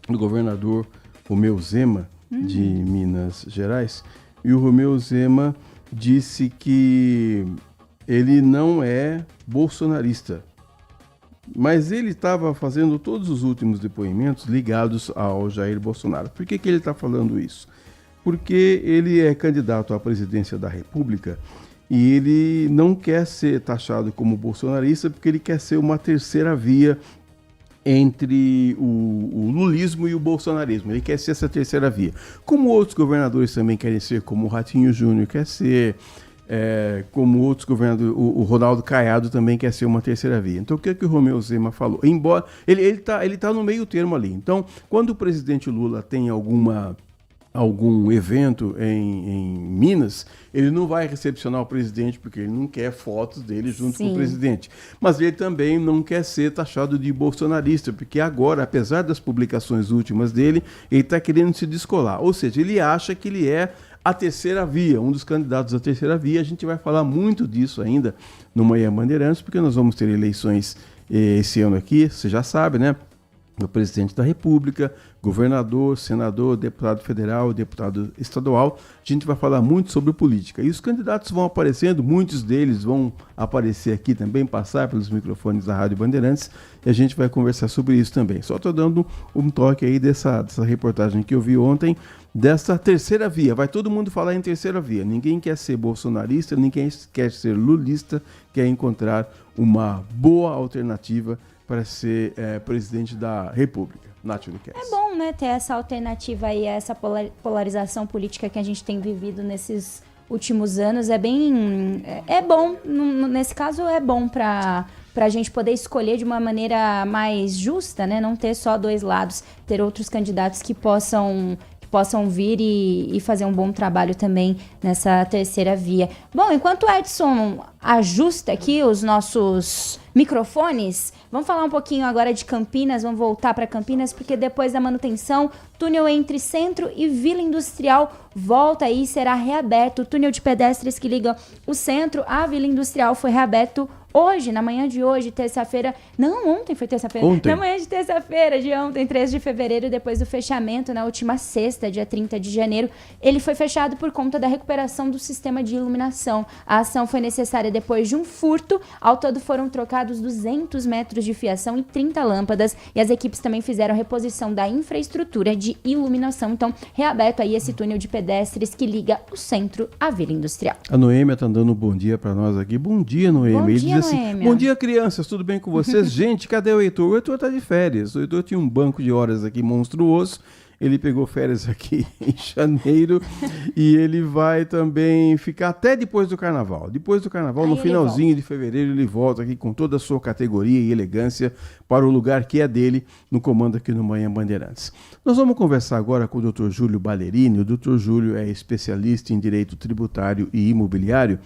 governador Romeu Zema, de Minas Gerais, e o Romeu Zema disse que ele não é bolsonarista, mas ele estava fazendo todos os últimos depoimentos ligados ao Jair Bolsonaro. Por que ele está falando isso? Porque ele é candidato à presidência da República e ele não quer ser taxado como bolsonarista porque ele quer ser uma terceira via entre o lulismo e o bolsonarismo. Ele quer ser essa terceira via. Como outros governadores também querem ser, como o Ratinho Júnior quer ser, como outros governadores, o Ronaldo Caiado também quer ser uma terceira via. Então o que o Romeu Zema falou? Embora ele tá no meio termo ali. Então, quando o presidente Lula tem algum evento em Minas, ele não vai recepcionar o presidente porque ele não quer fotos dele junto com o presidente. Mas ele também não quer ser taxado de bolsonarista, porque agora, apesar das publicações últimas dele, ele está querendo se descolar. Ou seja, ele acha que ele é a terceira via, um dos candidatos à terceira via. A gente vai falar muito disso ainda no Manhã Bandeirantes, porque nós vamos ter eleições esse ano aqui, você já sabe, né? O presidente da República, governador, senador, deputado federal, deputado estadual. A gente vai falar muito sobre política. E os candidatos vão aparecendo, muitos deles vão aparecer aqui também, passar pelos microfones da Rádio Bandeirantes, e a gente vai conversar sobre isso também. Só estou dando um toque aí dessa reportagem que eu vi ontem, dessa terceira via. Vai todo mundo falar em terceira via. Ninguém quer ser bolsonarista, ninguém quer ser lulista, quer encontrar uma boa alternativa para ser presidente da República. É bom, né, ter essa alternativa aí, essa polarização política que a gente tem vivido nesses últimos anos. É bom, nesse caso é bom para a gente poder escolher de uma maneira mais justa, né, não ter só dois lados, ter outros candidatos que possam vir e fazer um bom trabalho também nessa terceira via. Bom, enquanto o Edson ajusta aqui os nossos microfones, vamos falar um pouquinho agora de Campinas, vamos voltar para Campinas, porque depois da manutenção, túnel entre Centro e Vila Industrial volta aí e será reaberto. O túnel de pedestres que liga o Centro à Vila Industrial foi reaberto hoje, na manhã de hoje, terça-feira. Não, ontem foi terça-feira. Na manhã de terça-feira, de ontem, 13 de fevereiro, depois do fechamento, na última sexta, dia 30 de janeiro, ele foi fechado por conta da recuperação do sistema de iluminação. A ação foi necessária depois de um furto. Ao todo foram trocados 200 metros de fiação e 30 lâmpadas, e as equipes também fizeram reposição da infraestrutura de iluminação. Então, reaberto aí esse túnel de pedestres que liga o Centro à Vila Industrial. A Noêmia tá dando um bom dia para nós aqui. Bom dia, Noêmia. Bom dia, assim, bom dia, crianças, tudo bem com vocês? Gente, cadê o Heitor? O Heitor tá de férias. O Heitor tinha um banco de horas aqui monstruoso. Ele pegou férias aqui em janeiro e ele vai também ficar até depois do carnaval. Depois do carnaval, no finalzinho de fevereiro, ele volta aqui com toda a sua categoria e elegância para o lugar que é dele, no comando aqui no Manhã Bandeirantes. Nós vamos conversar agora com o Dr. Júlio Ballerini. O Dr. Júlio é especialista em direito tributário e imobiliário.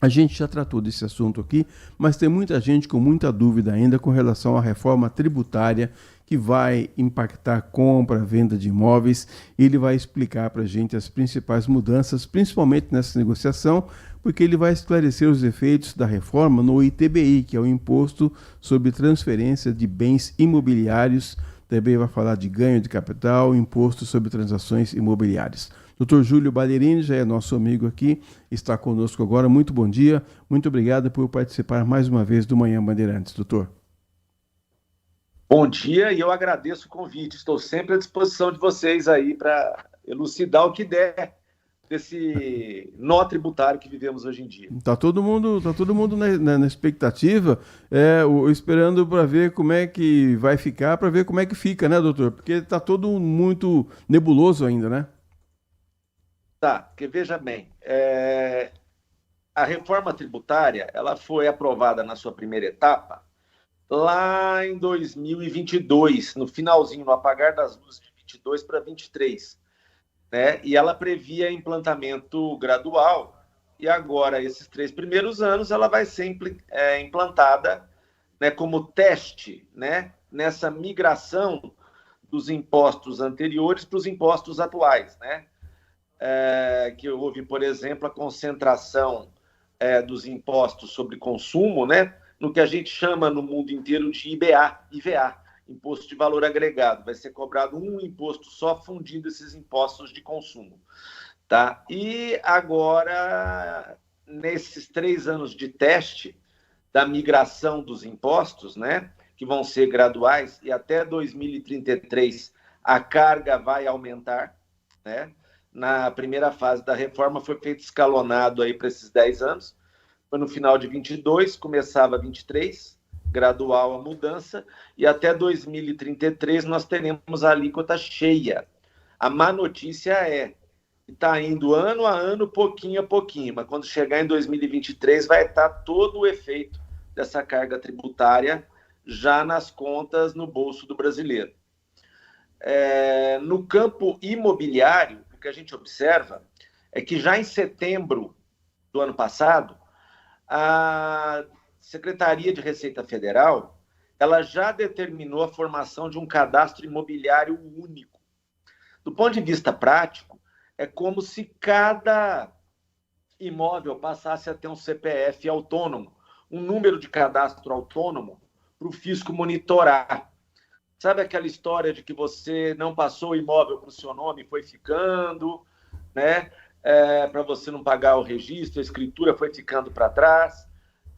A gente já tratou desse assunto aqui, mas tem muita gente com muita dúvida ainda com relação à reforma tributária que vai impactar a compra, a venda de imóveis. Ele vai explicar para a gente as principais mudanças, principalmente nessa negociação, porque ele vai esclarecer os efeitos da reforma no ITBI, que é o Imposto sobre Transferência de Bens Imobiliários. Também vai falar de ganho de capital, Imposto sobre Transações Imobiliárias. Dr. Júlio Ballerini já é nosso amigo aqui, está conosco agora. Muito bom dia, muito obrigado por participar mais uma vez do Manhã Bandeirantes, doutor. Bom dia e eu agradeço o convite. Estou sempre à disposição de vocês aí para elucidar o que der desse nó tributário que vivemos hoje em dia. Tá todo mundo na expectativa, esperando para ver como é que vai ficar, para ver como é que fica, né, doutor? Porque está todo muito nebuloso ainda, né? Tá, porque veja bem, a reforma tributária ela foi aprovada na sua primeira etapa lá em 2022, no finalzinho, no apagar das luzes de 22 para 23, né? E ela previa implantamento gradual, e agora, esses 3 primeiros anos, ela vai ser implantada, né, como teste, né, nessa migração dos impostos anteriores para os impostos atuais, né? Que houve, por exemplo, a concentração dos impostos sobre consumo, né, no que a gente chama no mundo inteiro de IVA, Imposto de Valor Agregado. Vai ser cobrado um imposto só, fundindo esses impostos de consumo. Tá? E agora, nesses 3 anos de teste da migração dos impostos, né, que vão ser graduais, e até 2033 a carga vai aumentar, né? Na primeira fase da reforma foi feito escalonado aí para esses 10 anos. Foi no final de 22, começava 23, gradual a mudança, e até 2033 nós teremos a alíquota cheia. A má notícia é que está indo ano a ano, pouquinho a pouquinho, mas quando chegar em 2023 vai estar todo o efeito dessa carga tributária já nas contas, no bolso do brasileiro. No campo imobiliário, o que a gente observa é que já em setembro do ano passado, a Secretaria de Receita Federal ela já determinou a formação de um cadastro imobiliário único. Do ponto de vista prático, é como se cada imóvel passasse a ter um CPF autônomo, um número de cadastro autônomo para o fisco monitorar. Sabe aquela história de que você não passou o imóvel para o seu nome e foi ficando, né? Para você não pagar o registro, a escritura foi ficando para trás,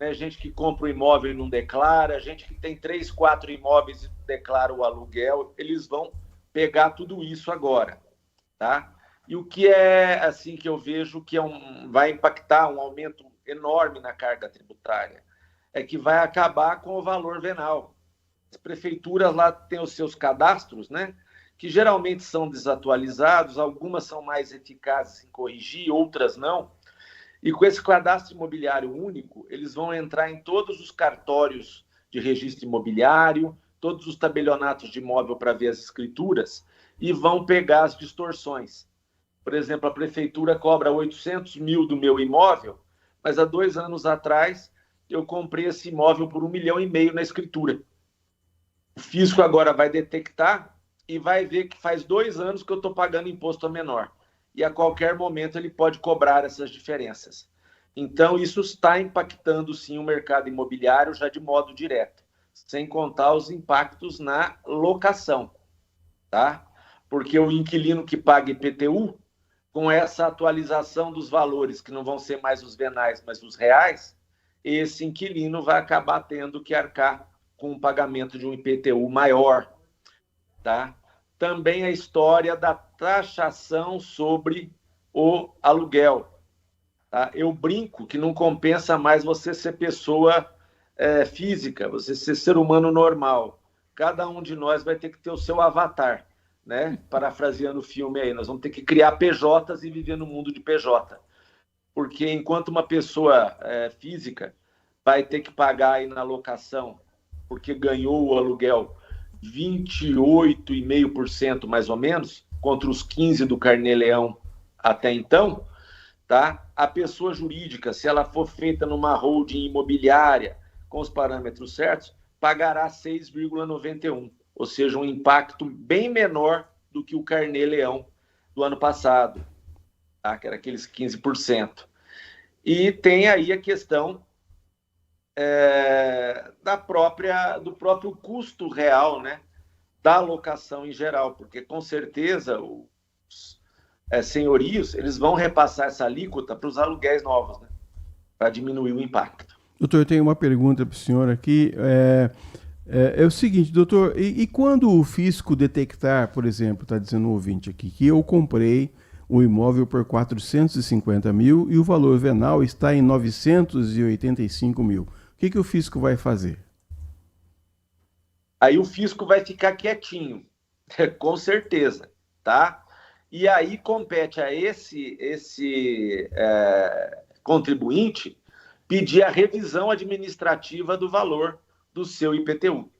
né? Gente que compra o imóvel e não declara, gente que tem 3, 4 imóveis e declara o aluguel, eles vão pegar tudo isso agora, tá? E o que é, assim, que eu vejo que vai impactar um aumento enorme na carga tributária, é que vai acabar com o valor venal. As prefeituras lá têm os seus cadastros, né? Que geralmente são desatualizados, algumas são mais eficazes em corrigir, outras não. E com esse cadastro imobiliário único, eles vão entrar em todos os cartórios de registro imobiliário, todos os tabelionatos de imóvel para ver as escrituras e vão pegar as distorções. Por exemplo, a prefeitura cobra 800 mil do meu imóvel, mas há 2 anos atrás eu comprei esse imóvel por 1,5 milhão na escritura. O fisco agora vai detectar e vai ver que faz 2 anos que eu estou pagando imposto a menor. E a qualquer momento ele pode cobrar essas diferenças. Então, isso está impactando, sim, o mercado imobiliário já de modo direto, sem contar os impactos na locação, tá? Porque o inquilino que paga IPTU, com essa atualização dos valores, que não vão ser mais os venais, mas os reais, esse inquilino vai acabar tendo que arcar com o pagamento de um IPTU maior, tá? Também a história da taxação sobre o aluguel, tá? Eu brinco que não compensa mais você ser pessoa física, você ser ser humano normal. Cada um de nós vai ter que ter o seu avatar, né? Parafraseando o filme aí, nós vamos ter que criar PJs e viver no mundo de PJ. Porque enquanto uma pessoa física vai ter que pagar aí na locação, porque ganhou o aluguel 28,5% mais ou menos, contra os 15% do Carnê Leão até então, tá? A pessoa jurídica, se ela for feita numa holding imobiliária com os parâmetros certos, pagará 6,91, ou seja, um impacto bem menor do que o Carnê-Leão do ano passado, tá? Que era aqueles 15%. E tem aí a questão do próprio custo real, né, da locação em geral, porque com certeza os senhorios eles vão repassar essa alíquota para os aluguéis novos, né, para diminuir o impacto. Doutor, eu tenho uma pergunta para o senhor aqui. É o seguinte, doutor, e quando o fisco detectar, por exemplo, está dizendo um ouvinte aqui, que eu comprei um imóvel por 450 mil e o valor venal está em 985 mil. O que o fisco vai fazer? Aí o fisco vai ficar quietinho, com certeza, tá? E aí compete a esse contribuinte pedir a revisão administrativa do valor do seu IPTU.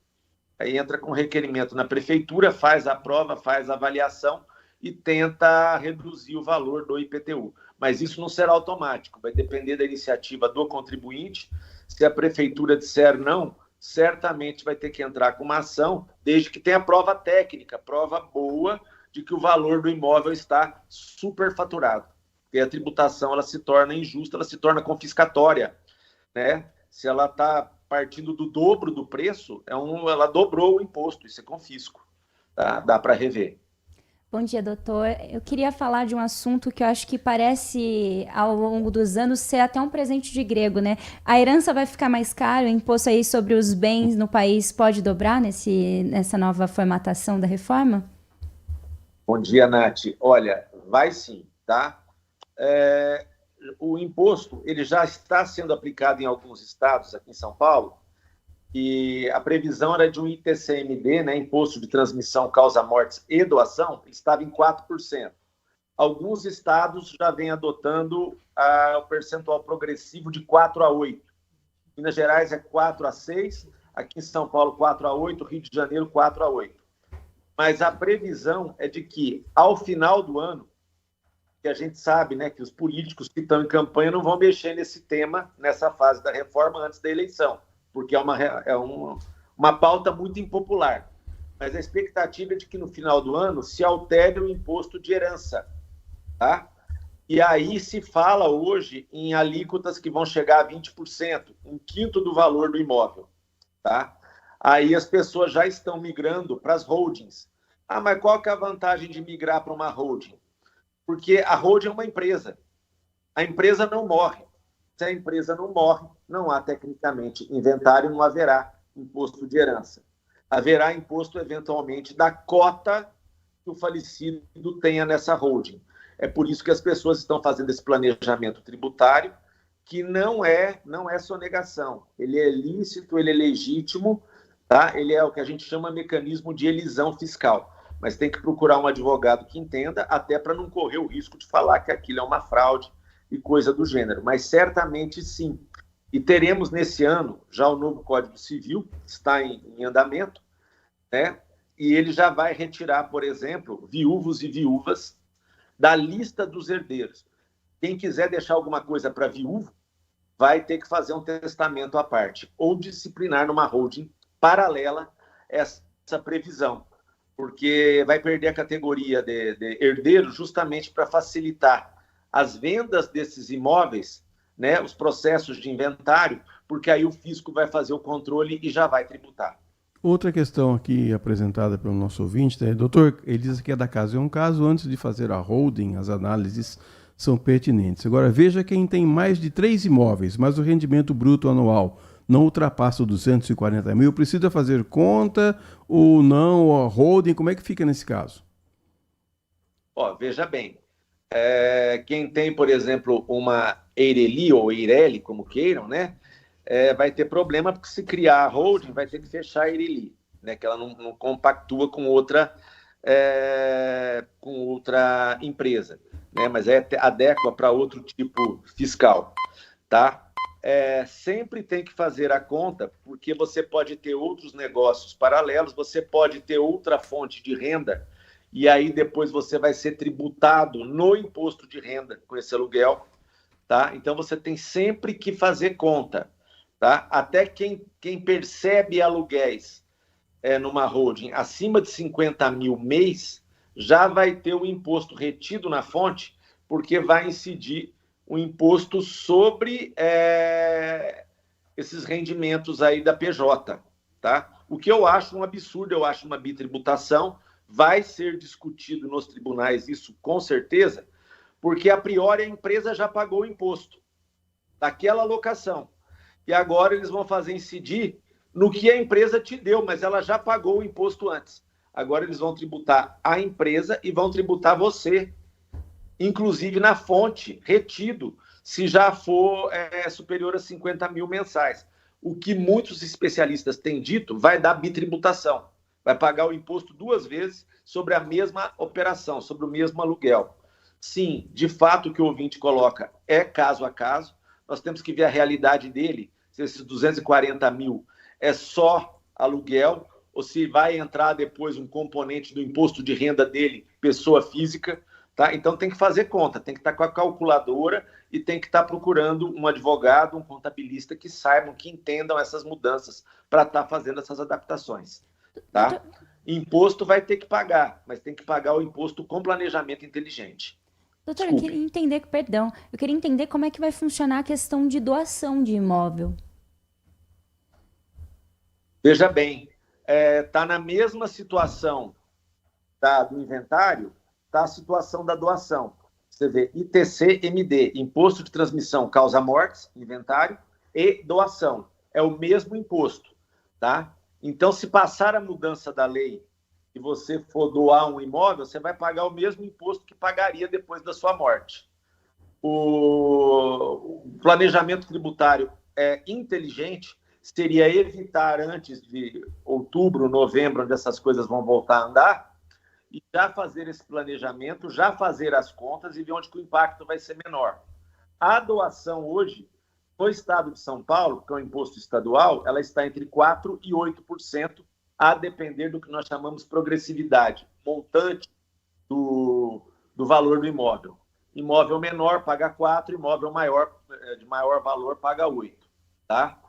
Aí entra com requerimento na prefeitura, faz a prova, faz a avaliação e tenta reduzir o valor do IPTU. Mas isso não será automático, vai depender da iniciativa do contribuinte. Se a prefeitura disser não, certamente vai ter que entrar com uma ação, desde que tenha prova técnica, prova boa de que o valor do imóvel está superfaturado. Porque a tributação ela se torna injusta, ela se torna confiscatória, né? Se ela está partindo do dobro do preço, ela dobrou o imposto, isso é confisco, tá? Dá para rever. Bom dia, doutor. Eu queria falar de um assunto que eu acho que parece, ao longo dos anos, ser até um presente de grego, né? A herança vai ficar mais cara, o imposto aí sobre os bens no país pode dobrar nessa nova formatação da reforma? Bom dia, Nath. Olha, vai sim, tá? O imposto ele já está sendo aplicado em alguns estados, aqui em São Paulo, e a previsão era de um ITCMD, né, Imposto de Transmissão, Causa Mortes e Doação, ele estava em 4%. Alguns estados já vêm adotando o percentual progressivo de 4 a 8%. Minas Gerais é 4 a 6%, aqui em São Paulo 4 a 8%, Rio de Janeiro 4 a 8%. Mas a previsão é de que, ao final do ano, que a gente sabe, né, que os políticos que estão em campanha não vão mexer nesse tema, nessa fase da reforma antes da eleição, porque é uma pauta muito impopular. Mas a expectativa é de que no final do ano se altere o imposto de herança, tá? E aí se fala hoje em alíquotas que vão chegar a 20%, um quinto do valor do imóvel, tá? Aí as pessoas já estão migrando para as holdings. Ah, mas qual que é a vantagem de migrar para uma holding? Porque a holding é uma empresa. A empresa não morre. Se a empresa não morre, não há tecnicamente inventário, não haverá imposto de herança. Haverá imposto, eventualmente, da cota que o falecido tenha nessa holding. É por isso que as pessoas estão fazendo esse planejamento tributário, que não é sonegação. Ele é lícito, ele é legítimo, tá? Ele é o que a gente chama mecanismo de elisão fiscal. Mas tem que procurar um advogado que entenda, até para não correr o risco de falar que aquilo é uma fraude e coisa do gênero. Mas certamente sim. E teremos nesse ano já o novo Código Civil, que está em andamento, né? E ele já vai retirar, por exemplo, viúvos e viúvas da lista dos herdeiros. Quem quiser deixar alguma coisa para viúvo, vai ter que fazer um testamento à parte, ou disciplinar numa holding paralela essa previsão, porque vai perder a categoria de herdeiro justamente para facilitar as vendas desses imóveis, né, os processos de inventário, porque aí o fisco vai fazer o controle e já vai tributar. Outra questão aqui apresentada pelo nosso ouvinte, né? Doutor, ele diz que é da casa. É um caso, antes de fazer a holding, as análises são pertinentes. Agora, veja quem tem mais de 3 imóveis, mas o rendimento bruto anual não ultrapassa 240 mil, precisa fazer conta ou não, a holding, como é que fica nesse caso? Veja bem, quem tem, por exemplo, uma Eireli ou Eireli, como queiram, né, vai ter problema, porque se criar a holding, vai ter que fechar a Eireli, né, que ela não compactua com outra empresa, né, mas adequa para outro tipo fiscal, tá? Sempre tem que fazer a conta, porque você pode ter outros negócios paralelos, você pode ter outra fonte de renda, e aí depois você vai ser tributado no imposto de renda com esse aluguel, tá? Então você tem sempre que fazer conta, tá? Até quem percebe aluguéis numa holding acima de 50 mil mês já vai ter o imposto retido na fonte, porque vai incidir o imposto sobre esses rendimentos aí da PJ, tá? O que eu acho um absurdo, eu acho uma bitributação, vai ser discutido nos tribunais isso com certeza, porque a priori a empresa já pagou o imposto daquela alocação. E agora eles vão fazer incidir no que a empresa te deu, mas ela já pagou o imposto antes. Agora eles vão tributar a empresa e vão tributar você, inclusive na fonte, retido, se já for superior a 50 mil mensais. O que muitos especialistas têm dito vai dar bitributação. Vai pagar o imposto 2 vezes sobre a mesma operação, sobre o mesmo aluguel. Sim, de fato, o que o ouvinte coloca é caso a caso. Nós temos que ver a realidade dele, se esses 240 mil é só aluguel, ou se vai entrar depois um componente do imposto de renda dele, pessoa física. Tá? Então tem que fazer conta, tem que estar com a calculadora e tem que estar procurando um advogado, um contabilista que saibam, que entendam essas mudanças para estar fazendo essas adaptações. Tá? Imposto vai ter que pagar, mas tem que pagar o imposto com planejamento inteligente. Doutor, eu queria entender como é que vai funcionar a questão de doação de imóvel. Veja bem, está na mesma situação do inventário, está a situação da doação. Você vê ITC-MD, Imposto de Transmissão Causa Mortes, inventário, e doação. É o mesmo imposto, tá? Então, se passar a mudança da lei e você for doar um imóvel, você vai pagar o mesmo imposto que pagaria depois da sua morte. O planejamento tributário inteligente seria evitar antes de outubro, novembro, onde essas coisas vão voltar a andar, e já fazer esse planejamento, já fazer as contas e ver onde que o impacto vai ser menor. A doação hoje, no estado de São Paulo, que é o imposto estadual, ela está entre 4% e 8%, a depender do que nós chamamos progressividade, montante do valor do imóvel. Imóvel menor paga 4%, imóvel maior, de maior valor paga 8%. Tá?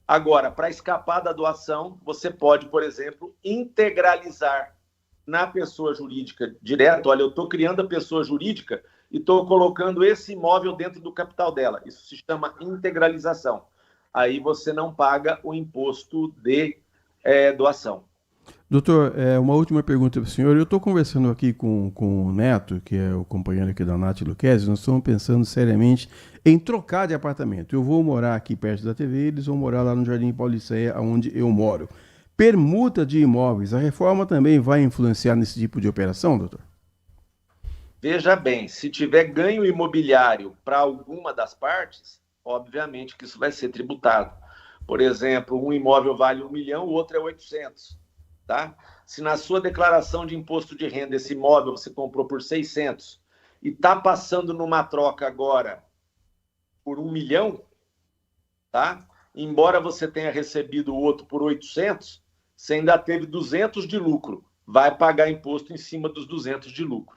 Agora, para escapar da doação, você pode, por exemplo, integralizar na pessoa jurídica direto. Olha, eu estou criando a pessoa jurídica e estou colocando esse imóvel dentro do capital dela. Isso se chama integralização. Aí você não paga o imposto de doação. Doutor, uma última pergunta para o senhor. Eu estou conversando aqui com o Neto, que é o companheiro aqui da Nath Luquezzi. Nós estamos pensando seriamente em trocar de apartamento. Eu vou morar aqui perto da TV, eles vão morar lá no Jardim Pauliceia, onde eu moro. Permuta de imóveis, a reforma também vai influenciar nesse tipo de operação, doutor? Veja bem, se tiver ganho imobiliário para alguma das partes, obviamente que isso vai ser tributado. Por exemplo, um imóvel vale 1 milhão, o outro é 800. Tá? Se na sua declaração de imposto de renda esse imóvel você comprou por 600 e está passando numa troca agora por 1 milhão, tá? Embora você tenha recebido o outro por 800, você ainda teve 200 de lucro. Vai pagar imposto em cima dos 200 de lucro.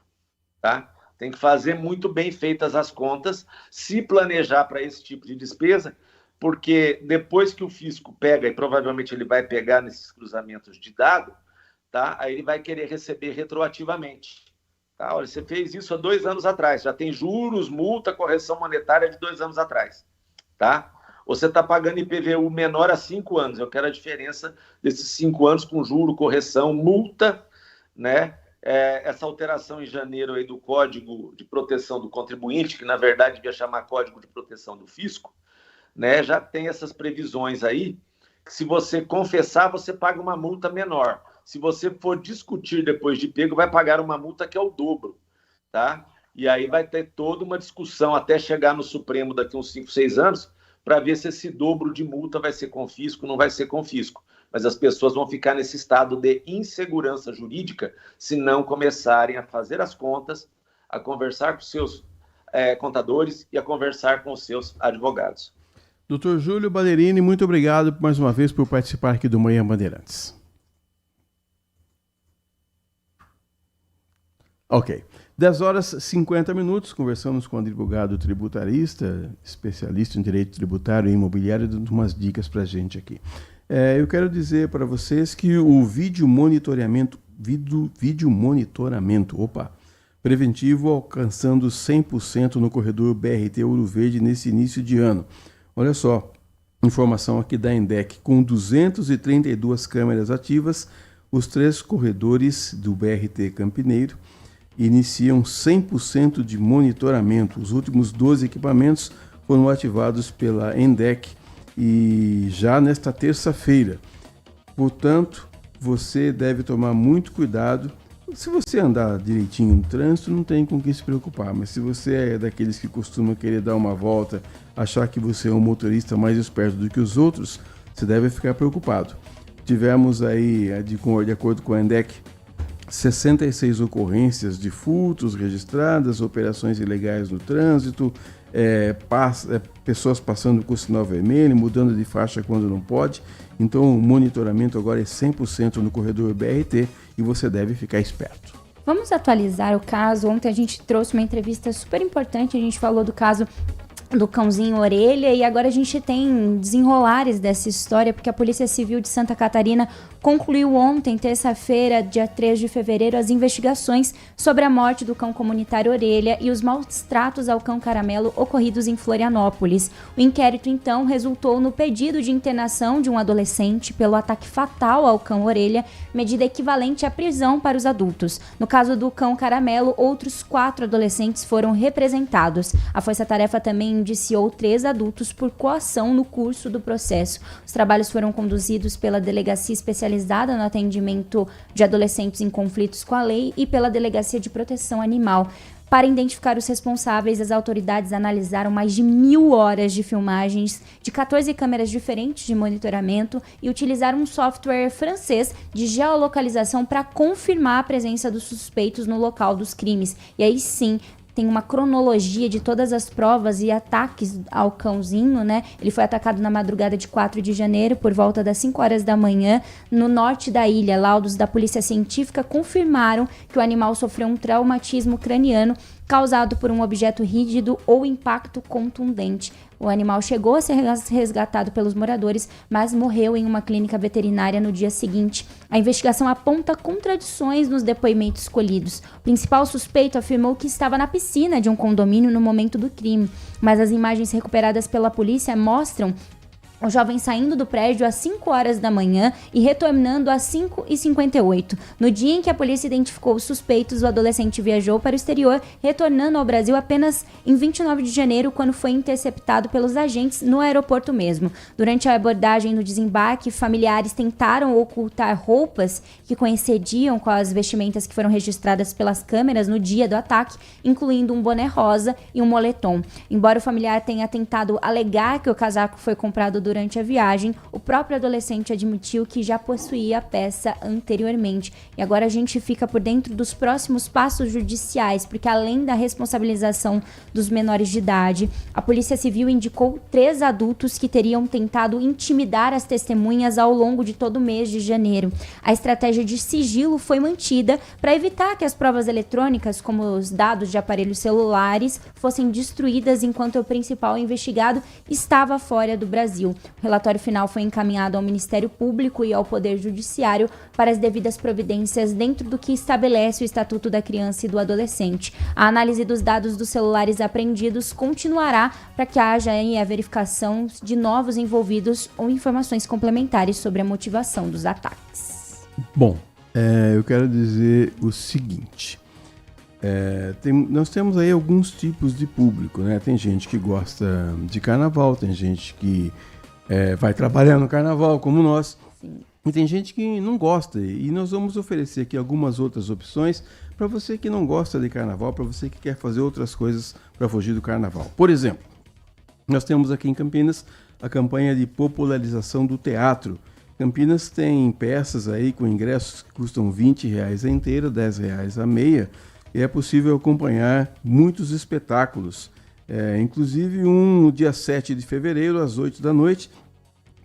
Tá? Tem que fazer muito bem feitas as contas, se planejar para esse tipo de despesa, porque depois que o fisco pega, e provavelmente ele vai pegar nesses cruzamentos de dado, tá? Aí ele vai querer receber retroativamente. Tá? Olha, você fez isso há 2 anos atrás, já tem juros, multa, correção monetária de 2 anos atrás. Tá? Você está pagando IPVU menor a 5 anos, eu quero a diferença desses 5 anos com juro, correção, multa, né? Essa alteração em janeiro aí do Código de Proteção do Contribuinte, que na verdade devia chamar Código de Proteção do Fisco, né, já tem essas previsões aí, que se você confessar, você paga uma multa menor. Se você for discutir depois de pego, vai pagar uma multa que é o dobro, tá? E aí vai ter toda uma discussão até chegar no Supremo daqui uns 5, 6 anos, para ver se esse dobro de multa vai ser confisco ou não vai ser confisco. Mas as pessoas vão ficar nesse estado de insegurança jurídica se não começarem a fazer as contas, a conversar com seus contadores e a conversar com os seus advogados. Doutor Júlio Ballerini, muito obrigado mais uma vez por participar aqui do Manhã Bandeirantes. Ok. 10h50, conversamos com o advogado tributarista, especialista em direito tributário e imobiliário, dando umas dicas para a gente aqui. Eu quero dizer para vocês que o vídeo monitoramento preventivo alcançando 100% no corredor BRT Ouro Verde nesse início de ano. Olha só, informação aqui da ENDEC, com 232 câmeras ativas, os 3 corredores do BRT Campineiro iniciam 100% de monitoramento. Os últimos 12 equipamentos foram ativados pela ENDEC e já nesta terça-feira. Portanto, você deve tomar muito cuidado. Se você andar direitinho no trânsito, não tem com o que se preocupar, mas se você é daqueles que costuma querer dar uma volta, achar que você é um motorista mais esperto do que os outros, você deve ficar preocupado. Tivemos aí, de acordo com a ENDEC, 66 ocorrências de furtos registradas, operações ilegais no trânsito, pessoas passando com o sinal vermelho, mudando de faixa quando não pode. Então o monitoramento agora é 100% no corredor BRT e você deve ficar esperto. Vamos atualizar o caso. Ontem a gente trouxe uma entrevista super importante, a gente falou do caso do cãozinho Orelha e agora a gente tem desenrolares dessa história porque a Polícia Civil de Santa Catarina concluiu ontem, terça-feira, dia 3 de fevereiro, as investigações sobre a morte do cão comunitário Orelha e os maus tratos ao cão Caramelo ocorridos em Florianópolis. O inquérito, então, resultou no pedido de internação de um adolescente pelo ataque fatal ao cão Orelha, medida equivalente à prisão para os adultos. No caso do cão Caramelo, outros 4 adolescentes foram representados. A Força-Tarefa também indiciou 3 adultos por coação no curso do processo. Os trabalhos foram conduzidos pela Delegacia Especializada no Atendimento de Adolescentes em Conflitos com a Lei e pela Delegacia de Proteção Animal. Para identificar os responsáveis, as autoridades analisaram mais de 1.000 horas de filmagens de 14 câmeras diferentes de monitoramento e utilizaram um software francês de geolocalização para confirmar a presença dos suspeitos no local dos crimes. E aí sim, tem uma cronologia de todas as provas e ataques ao cãozinho, né? Ele foi atacado na madrugada de 4 de janeiro, por volta das 5 horas da manhã, no norte da ilha. Laudos da Polícia Científica confirmaram que o animal sofreu um traumatismo craniano causado por um objeto rígido ou impacto contundente. O animal chegou a ser resgatado pelos moradores, mas morreu em uma clínica veterinária no dia seguinte. A investigação aponta contradições nos depoimentos escolhidos. O principal suspeito afirmou que estava na piscina de um condomínio no momento do crime, mas as imagens recuperadas pela polícia mostram o jovem saindo do prédio às 5 horas da manhã e retornando às 5h58. No dia em que a polícia identificou os suspeitos, o adolescente viajou para o exterior, retornando ao Brasil apenas em 29 de janeiro, quando foi interceptado pelos agentes no aeroporto mesmo. Durante a abordagem no desembarque, familiares tentaram ocultar roupas que coincidiam com as vestimentas que foram registradas pelas câmeras no dia do ataque, incluindo um boné rosa e um moletom. Embora o familiar tenha tentado alegar que o casaco foi comprado durante a viagem, o próprio adolescente admitiu que já possuía a peça anteriormente. E agora a gente fica por dentro dos próximos passos judiciais, porque além da responsabilização dos menores de idade, a Polícia Civil indicou 3 adultos que teriam tentado intimidar as testemunhas ao longo de todo o mês de janeiro. A estratégia de sigilo foi mantida para evitar que as provas eletrônicas, como os dados de aparelhos celulares, fossem destruídas enquanto o principal investigado estava fora do Brasil. O relatório final foi encaminhado ao Ministério Público e ao Poder Judiciário para as devidas providências dentro do que estabelece o Estatuto da Criança e do Adolescente. A análise dos dados dos celulares apreendidos continuará para que haja aí a verificação de novos envolvidos ou informações complementares sobre a motivação dos ataques. Bom, eu quero dizer o seguinte. Nós temos aí alguns tipos de público, né? Tem gente que gosta de carnaval, tem gente que vai trabalhar no carnaval, como nós. Sim. E tem gente que não gosta. E nós vamos oferecer aqui algumas outras opções para você que não gosta de carnaval, para você que quer fazer outras coisas para fugir do carnaval. Por exemplo, nós temos aqui em Campinas a campanha de popularização do teatro. Campinas tem peças aí com ingressos que custam R$20 a inteira, R$10 a meia. E é possível acompanhar muitos espetáculos. Inclusive no dia 7 de fevereiro, às 8 da noite,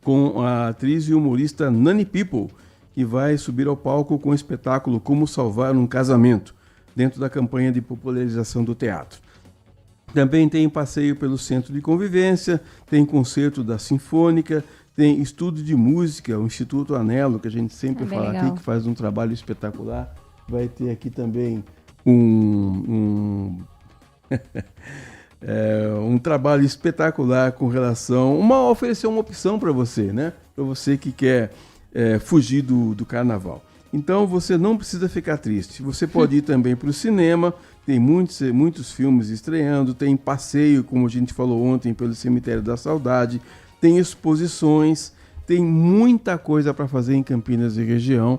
com a atriz e humorista Nani People, que vai subir ao palco com o espetáculo Como Salvar um Casamento. dentro da campanha de popularização do teatro. Também tem passeio pelo Centro de Convivência, tem concerto da Sinfônica, tem estudo de música, o Instituto Anelo, que a gente sempre fala aqui, que faz um trabalho espetacular. Vai ter aqui também um trabalho espetacular com relação... oferecer uma opção para você, né? Para você que quer fugir do carnaval. Então você não precisa ficar triste. Você pode ir também para o cinema, tem muitos filmes estreando, tem passeio, como a gente falou ontem, pelo Cemitério da Saudade, tem exposições, tem muita coisa para fazer em Campinas e região,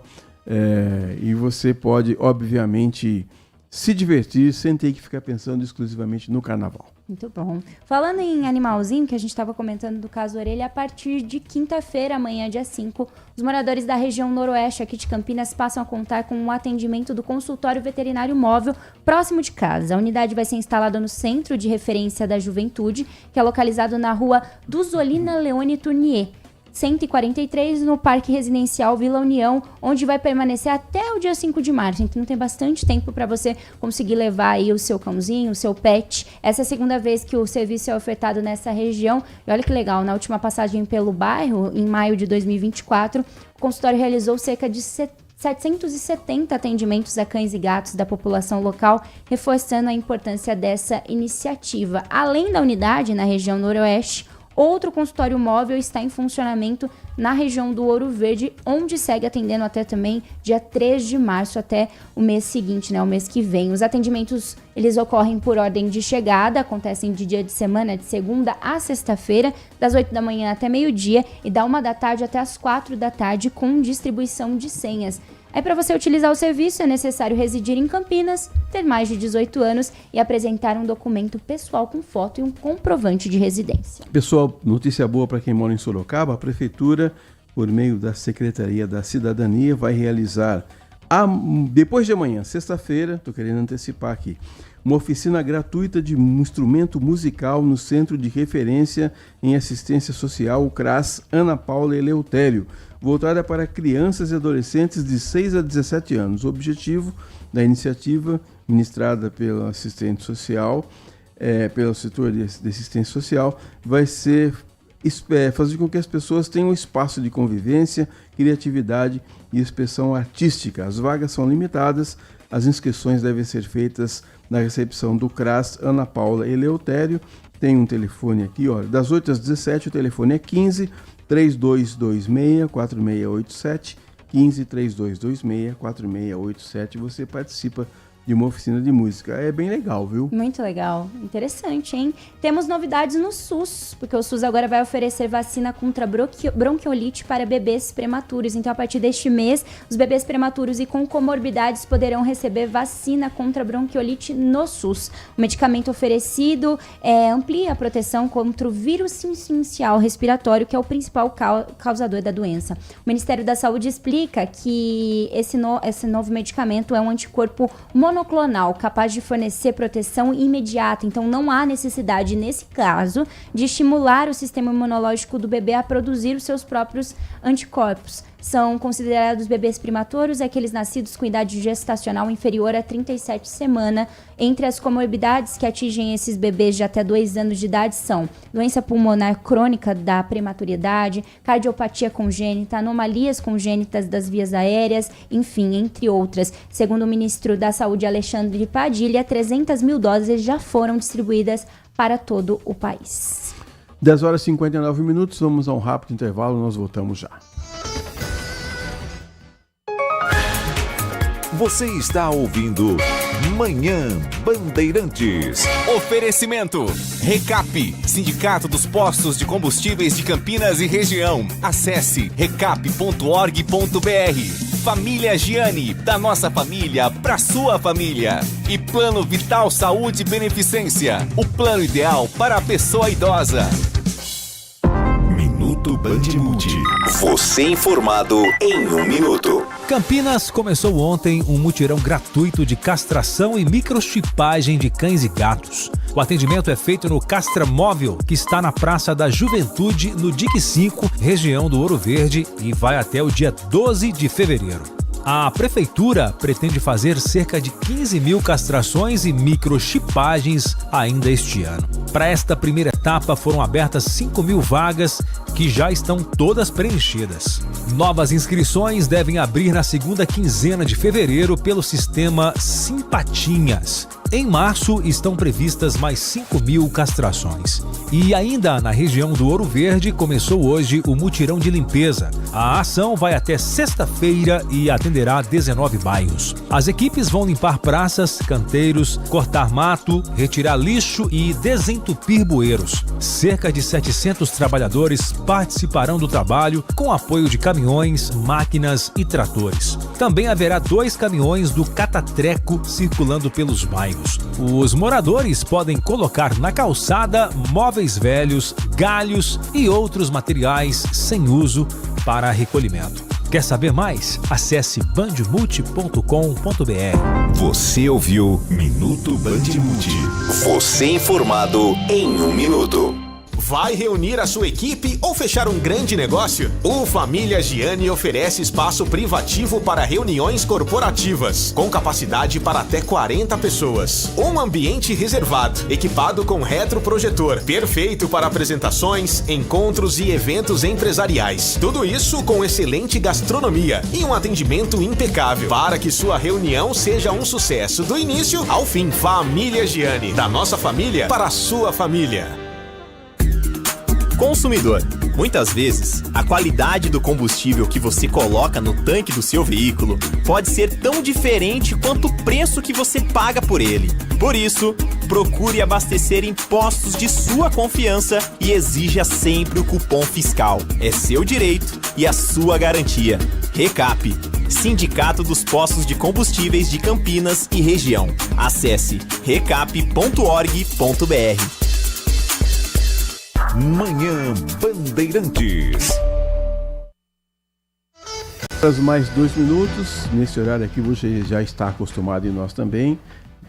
e você pode, obviamente, se divertir sem ter que ficar pensando exclusivamente no carnaval. Muito bom. Falando em animalzinho, que a gente estava comentando do caso Orelha, a partir de quinta-feira, amanhã, dia 5, os moradores da região noroeste aqui de Campinas passam a contar com um atendimento do consultório veterinário móvel próximo de casa. A unidade vai ser instalada no Centro de Referência da Juventude, que é localizado na rua Duzolina Leone Tournier, 143, no Parque Residencial Vila União, onde vai permanecer até o dia 5 de março. Então tem bastante tempo para você conseguir levar aí o seu cãozinho, o seu pet. Essa é a segunda vez que o serviço é ofertado nessa região. E olha que legal, na última passagem pelo bairro, em maio de 2024, o consultório realizou cerca de 770 atendimentos a cães e gatos da população local, reforçando a importância dessa iniciativa. Além da unidade na região noroeste, outro consultório móvel está em funcionamento na região do Ouro Verde, onde segue atendendo até também dia 3 de março, até o mês seguinte, né, o mês que vem. Os atendimentos, eles ocorrem por ordem de chegada, acontecem de dia de semana, de segunda a sexta-feira, das 8 da manhã até meio-dia e da 1 da tarde até as 4 da tarde, com distribuição de senhas. Aí, para você utilizar o serviço, é necessário residir em Campinas, ter mais de 18 anos e apresentar um documento pessoal com foto e um comprovante de residência. Pessoal, notícia boa para quem mora em Sorocaba: a Prefeitura, por meio da Secretaria da Cidadania, vai realizar, depois de amanhã, sexta-feira, estou querendo antecipar aqui, uma oficina gratuita de um instrumento musical no Centro de Referência em Assistência Social, o CRAS Ana Paula Eleutério, voltada para crianças e adolescentes de 6 a 17 anos. O objetivo da iniciativa, ministrada pelo assistente social, pelo setor de assistência social, vai ser fazer com que as pessoas tenham um espaço de convivência, criatividade e expressão artística. As vagas são limitadas, as inscrições devem ser feitas na recepção do CRAS Ana Paula Eleutério. Tem um telefone aqui, ó, das 8 às 17, o telefone é 15-3226-4687, 15-3226-4687. Você participa de uma oficina de música. É bem legal, viu? Muito legal. Interessante, hein? Temos novidades no SUS, porque o SUS agora vai oferecer vacina contra bronquiolite para bebês prematuros. Então, a partir deste mês, os bebês prematuros e com comorbidades poderão receber vacina contra bronquiolite no SUS. O medicamento oferecido amplia a proteção contra o vírus sincicial respiratório, que é o principal causador da doença. O Ministério da Saúde explica que esse novo medicamento é um anticorpo monoclonal, capaz de fornecer proteção imediata. Então, não há necessidade, nesse caso, de estimular o sistema imunológico do bebê a produzir os seus próprios anticorpos. São considerados bebês prematuros aqueles nascidos com idade gestacional inferior a 37 semanas. Entre as comorbidades que atingem esses bebês de até 2 anos de idade são doença pulmonar crônica da prematuridade, cardiopatia congênita, anomalias congênitas das vias aéreas, enfim, entre outras. Segundo o ministro da Saúde, Alexandre Padilha, 300 mil doses já foram distribuídas para todo o país. 10 horas e 59 minutos, vamos a um rápido intervalo, nós voltamos já. Você está ouvindo Manhã Bandeirantes. Oferecimento Recap, Sindicato dos Postos de Combustíveis de Campinas e Região. Acesse recap.org.br. Família Giani, da nossa família pra sua família. E Plano Vital Saúde e Beneficência, o plano ideal para a pessoa idosa. Minuto Bandmude. Você informado em 1 minuto. Campinas começou ontem um mutirão gratuito de castração e microchipagem de cães e gatos. O atendimento é feito no Castra Móvel, que está na Praça da Juventude, no DIC 5, região do Ouro Verde, e vai até o dia 12 de fevereiro. A prefeitura pretende fazer cerca de 15 mil castrações e microchipagens ainda este ano. Para esta primeira etapa foram abertas 5 mil vagas que já estão todas preenchidas. Novas inscrições devem abrir na segunda quinzena de fevereiro pelo sistema Simpatinhas. Em março estão previstas mais 5 mil castrações. E ainda na região do Ouro Verde começou hoje o mutirão de limpeza. A ação vai até sexta-feira e atenderá 19 bairros. As equipes vão limpar praças, canteiros, cortar mato, retirar lixo e desentupir bueiros. Cerca de 700 trabalhadores participarão do trabalho com apoio de caminhões, máquinas e tratores. Também haverá 2 caminhões do Catatreco circulando pelos bairros. Os moradores podem colocar na calçada móveis velhos, galhos e outros materiais sem uso para recolhimento. Quer saber mais? Acesse bandmulti.com.br. Você ouviu Minuto Bandmulti. Você informado em 1 minuto. Vai reunir a sua equipe ou fechar um grande negócio? O Família Giani oferece espaço privativo para reuniões corporativas, com capacidade para até 40 pessoas. Um ambiente reservado, equipado com retroprojetor, perfeito para apresentações, encontros e eventos empresariais. Tudo isso com excelente gastronomia e um atendimento impecável, para que sua reunião seja um sucesso do início ao fim. Família Giani, da nossa família para a sua família. Consumidor, muitas vezes, a qualidade do combustível que você coloca no tanque do seu veículo pode ser tão diferente quanto o preço que você paga por ele. Por isso, procure abastecer em postos de sua confiança e exija sempre o cupom fiscal. É seu direito e a sua garantia. Recap, Sindicato dos Postos de Combustíveis de Campinas e Região. Acesse recap.org.br. Manhã Bandeirantes. Mais 2 minutos. Nesse horário aqui você já está acostumado e nós também.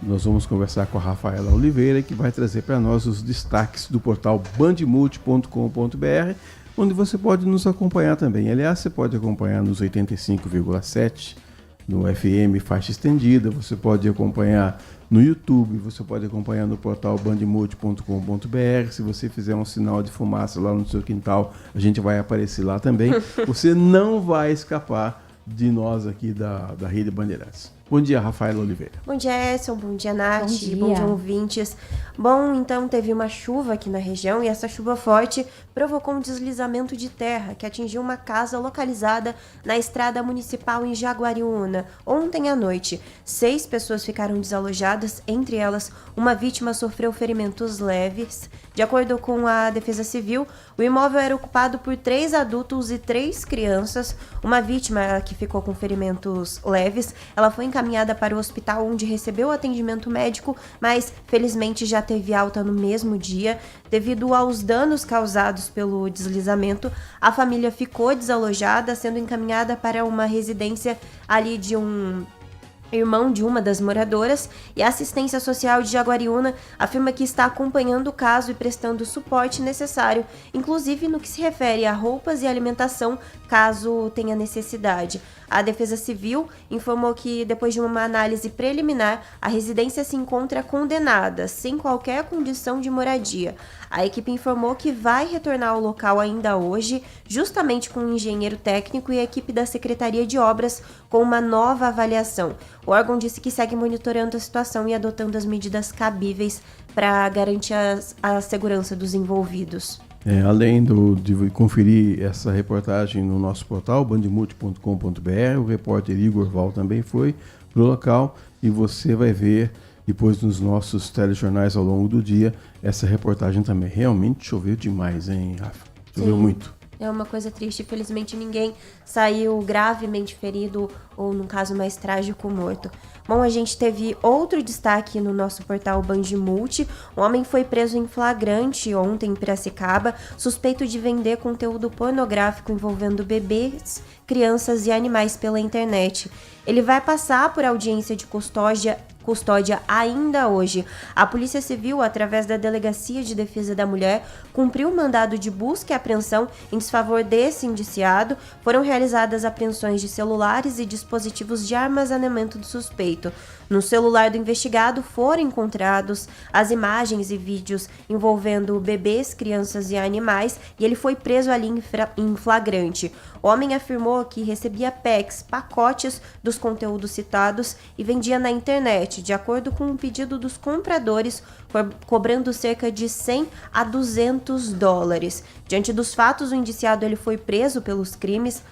Nós vamos conversar com a Rafaela Oliveira, que vai trazer para nós os destaques do portal bandmulti.com.br, onde você pode nos acompanhar também. Aliás, você pode acompanhar nos 85,7 no FM faixa estendida, você pode acompanhar no YouTube, você pode acompanhar no portal bandmulti.com.br. Se você fizer um sinal de fumaça lá no seu quintal, a gente vai aparecer lá também. Você não vai escapar de nós aqui da Rede Bandeirantes. Bom dia, Rafaela Oliveira. Bom dia, Edson. Bom dia, Nath. Bom dia, ouvintes. Bom, então teve uma chuva aqui na região e essa chuva forte provocou um deslizamento de terra que atingiu uma casa localizada na estrada municipal em Jaguariúna. Ontem à noite, 6 pessoas ficaram desalojadas, entre elas uma vítima sofreu ferimentos leves. De acordo com a Defesa Civil, o imóvel era ocupado por 3 adultos e 3 crianças. Uma vítima que ficou com ferimentos leves, ela foi encaminhada para o hospital onde recebeu atendimento médico, mas felizmente já teve alta no mesmo dia. Devido aos danos causados pelo deslizamento, a família ficou desalojada, sendo encaminhada para uma residência ali de um irmão de uma das moradoras, e a assistência social de Jaguariúna afirma que está acompanhando o caso e prestando o suporte necessário, inclusive no que se refere a roupas e alimentação, caso tenha necessidade. A Defesa Civil informou que, depois de uma análise preliminar, a residência se encontra condenada, sem qualquer condição de moradia. A equipe informou que vai retornar ao local ainda hoje, justamente com um engenheiro técnico e a equipe da Secretaria de Obras, com uma nova avaliação. O órgão disse que segue monitorando a situação e adotando as medidas cabíveis para garantir a segurança dos envolvidos. Além de conferir essa reportagem no nosso portal, bandmulti.com.br, o repórter Igor Val também foi para o local e você vai ver depois nos nossos telejornais ao longo do dia essa reportagem também. Realmente choveu demais, hein, Rafa? Choveu muito. É uma coisa triste, infelizmente ninguém saiu gravemente ferido ou, num caso mais trágico, morto. Bom, a gente teve outro destaque no nosso portal Bandmulti. Um homem foi preso em flagrante ontem em Piracicaba, suspeito de vender conteúdo pornográfico envolvendo bebês, crianças e animais pela internet. Ele vai passar por audiência de custódia custódia ainda hoje. A Polícia Civil, através da Delegacia de Defesa da Mulher, cumpriu o mandado de busca e apreensão em desfavor desse indiciado. Foram realizadas apreensões de celulares e dispositivos de armazenamento do suspeito. No celular do investigado foram encontrados as imagens e vídeos envolvendo bebês, crianças e animais, e ele foi preso ali em flagrante. O homem afirmou que recebia pacotes dos conteúdos citados e vendia na internet, de acordo com o pedido dos compradores, cobrando cerca de 100 a 200 dólares. Diante dos fatos, o indiciado ele foi preso pelos crimes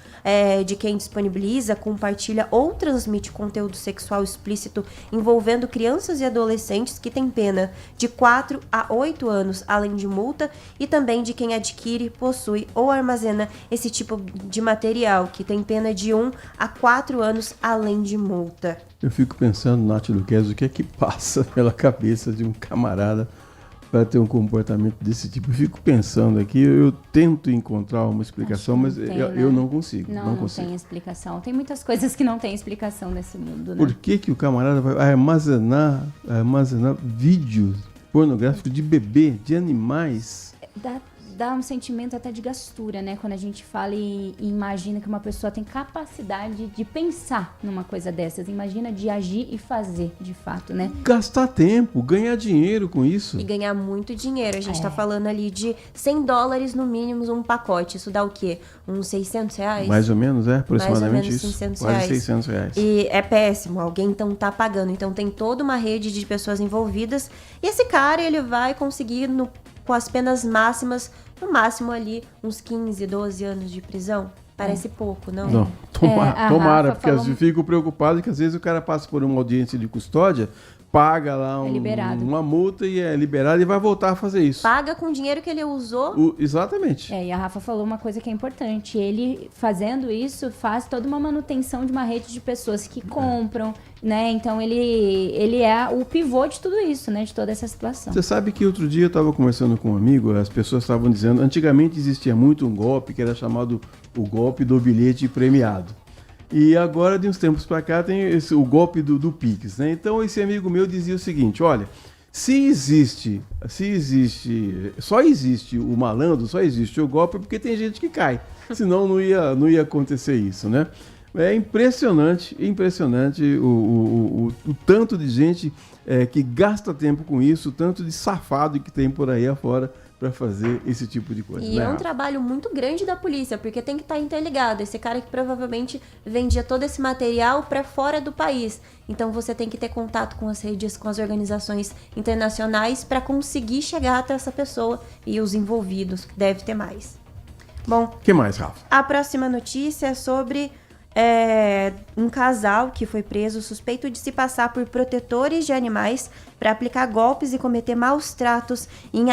de quem disponibiliza, compartilha ou transmite conteúdo sexual explícito envolvendo crianças e adolescentes, que tem pena de 4 a 8 anos, além de multa, e também de quem adquire, possui ou armazena esse tipo de material, que tem pena de 1 a 4 anos, além de multa. Eu fico pensando, Nath Luquezzi, o que é que passa pela cabeça de um camarada para ter um comportamento desse tipo. Eu fico pensando aqui, eu tento encontrar uma explicação, mas eu não consigo. Não tem explicação. Tem muitas coisas que não tem explicação nesse mundo, né? Por que o camarada vai armazenar vídeos pornográficos de bebê, de animais? Dá um sentimento até de gastura, né? Quando a gente fala e imagina que uma pessoa tem capacidade de pensar numa coisa dessas. Imagina de agir e fazer, de fato, né? Gastar tempo, ganhar dinheiro com isso. E ganhar muito dinheiro. A gente tá falando ali de 100 dólares no mínimo um pacote. Isso dá o quê? Uns 600 reais? Mais ou menos, aproximadamente Mais ou menos isso. 600 Quase reais. 600 reais. E é péssimo. Alguém então tá pagando. Então tem toda uma rede de pessoas envolvidas. E esse cara, ele vai conseguir, com as penas máximas, no máximo ali, uns 15, 12 anos de prisão. Parece pouco, não? Não, tomara, porque eu fico preocupado que às vezes o cara passa por uma audiência de custódia, paga lá uma multa e é liberado e vai voltar a fazer isso. Paga com o dinheiro que ele usou. Exatamente. E a Rafa falou uma coisa que é importante. Ele, fazendo isso, faz toda uma manutenção de uma rede de pessoas que compram, né? Então ele é o pivô de tudo isso, né? De toda essa situação. Você sabe que outro dia eu estava conversando com um amigo, as pessoas estavam dizendo, antigamente existia muito um golpe que era chamado o golpe do bilhete premiado. E agora, de uns tempos para cá, tem o golpe do Pix, né? Então, esse amigo meu dizia o seguinte, olha, só existe o malandro, só existe o golpe porque tem gente que cai. Senão não ia acontecer isso, né? É impressionante o tanto de gente que gasta tempo com isso, o tanto de safado que tem por aí afora para fazer esse tipo de coisa. E é um trabalho muito grande da polícia, porque tem que estar interligado. Esse cara que provavelmente vendia todo esse material para fora do país. Então você tem que ter contato com as redes, com as organizações internacionais para conseguir chegar até essa pessoa e os envolvidos, que deve ter mais. Bom, o que mais, Rafa? A próxima notícia é sobre um casal que foi preso suspeito de se passar por protetores de animais para aplicar golpes e cometer maus tratos em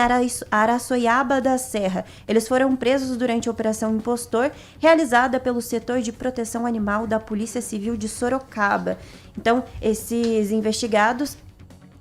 Araçoiaba da Serra. Eles foram presos durante a Operação Impostor, realizada pelo Setor de Proteção Animal da Polícia Civil de Sorocaba. Então, esses investigados,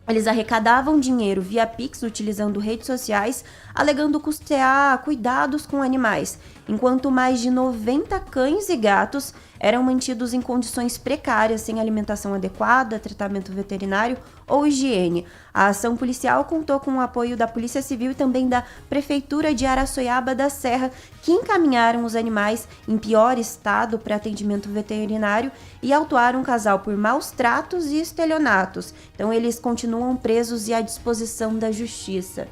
eles arrecadavam dinheiro via Pix, utilizando redes sociais, alegando custear cuidados com animais, enquanto mais de 90 cães e gatos eram mantidos em condições precárias, sem alimentação adequada, tratamento veterinário ou higiene. A ação policial contou com o apoio da Polícia Civil e também da Prefeitura de Araçoiaba da Serra, que encaminharam os animais em pior estado para atendimento veterinário e autuaram um casal por maus tratos e estelionatos. Então eles continuam presos e à disposição da justiça.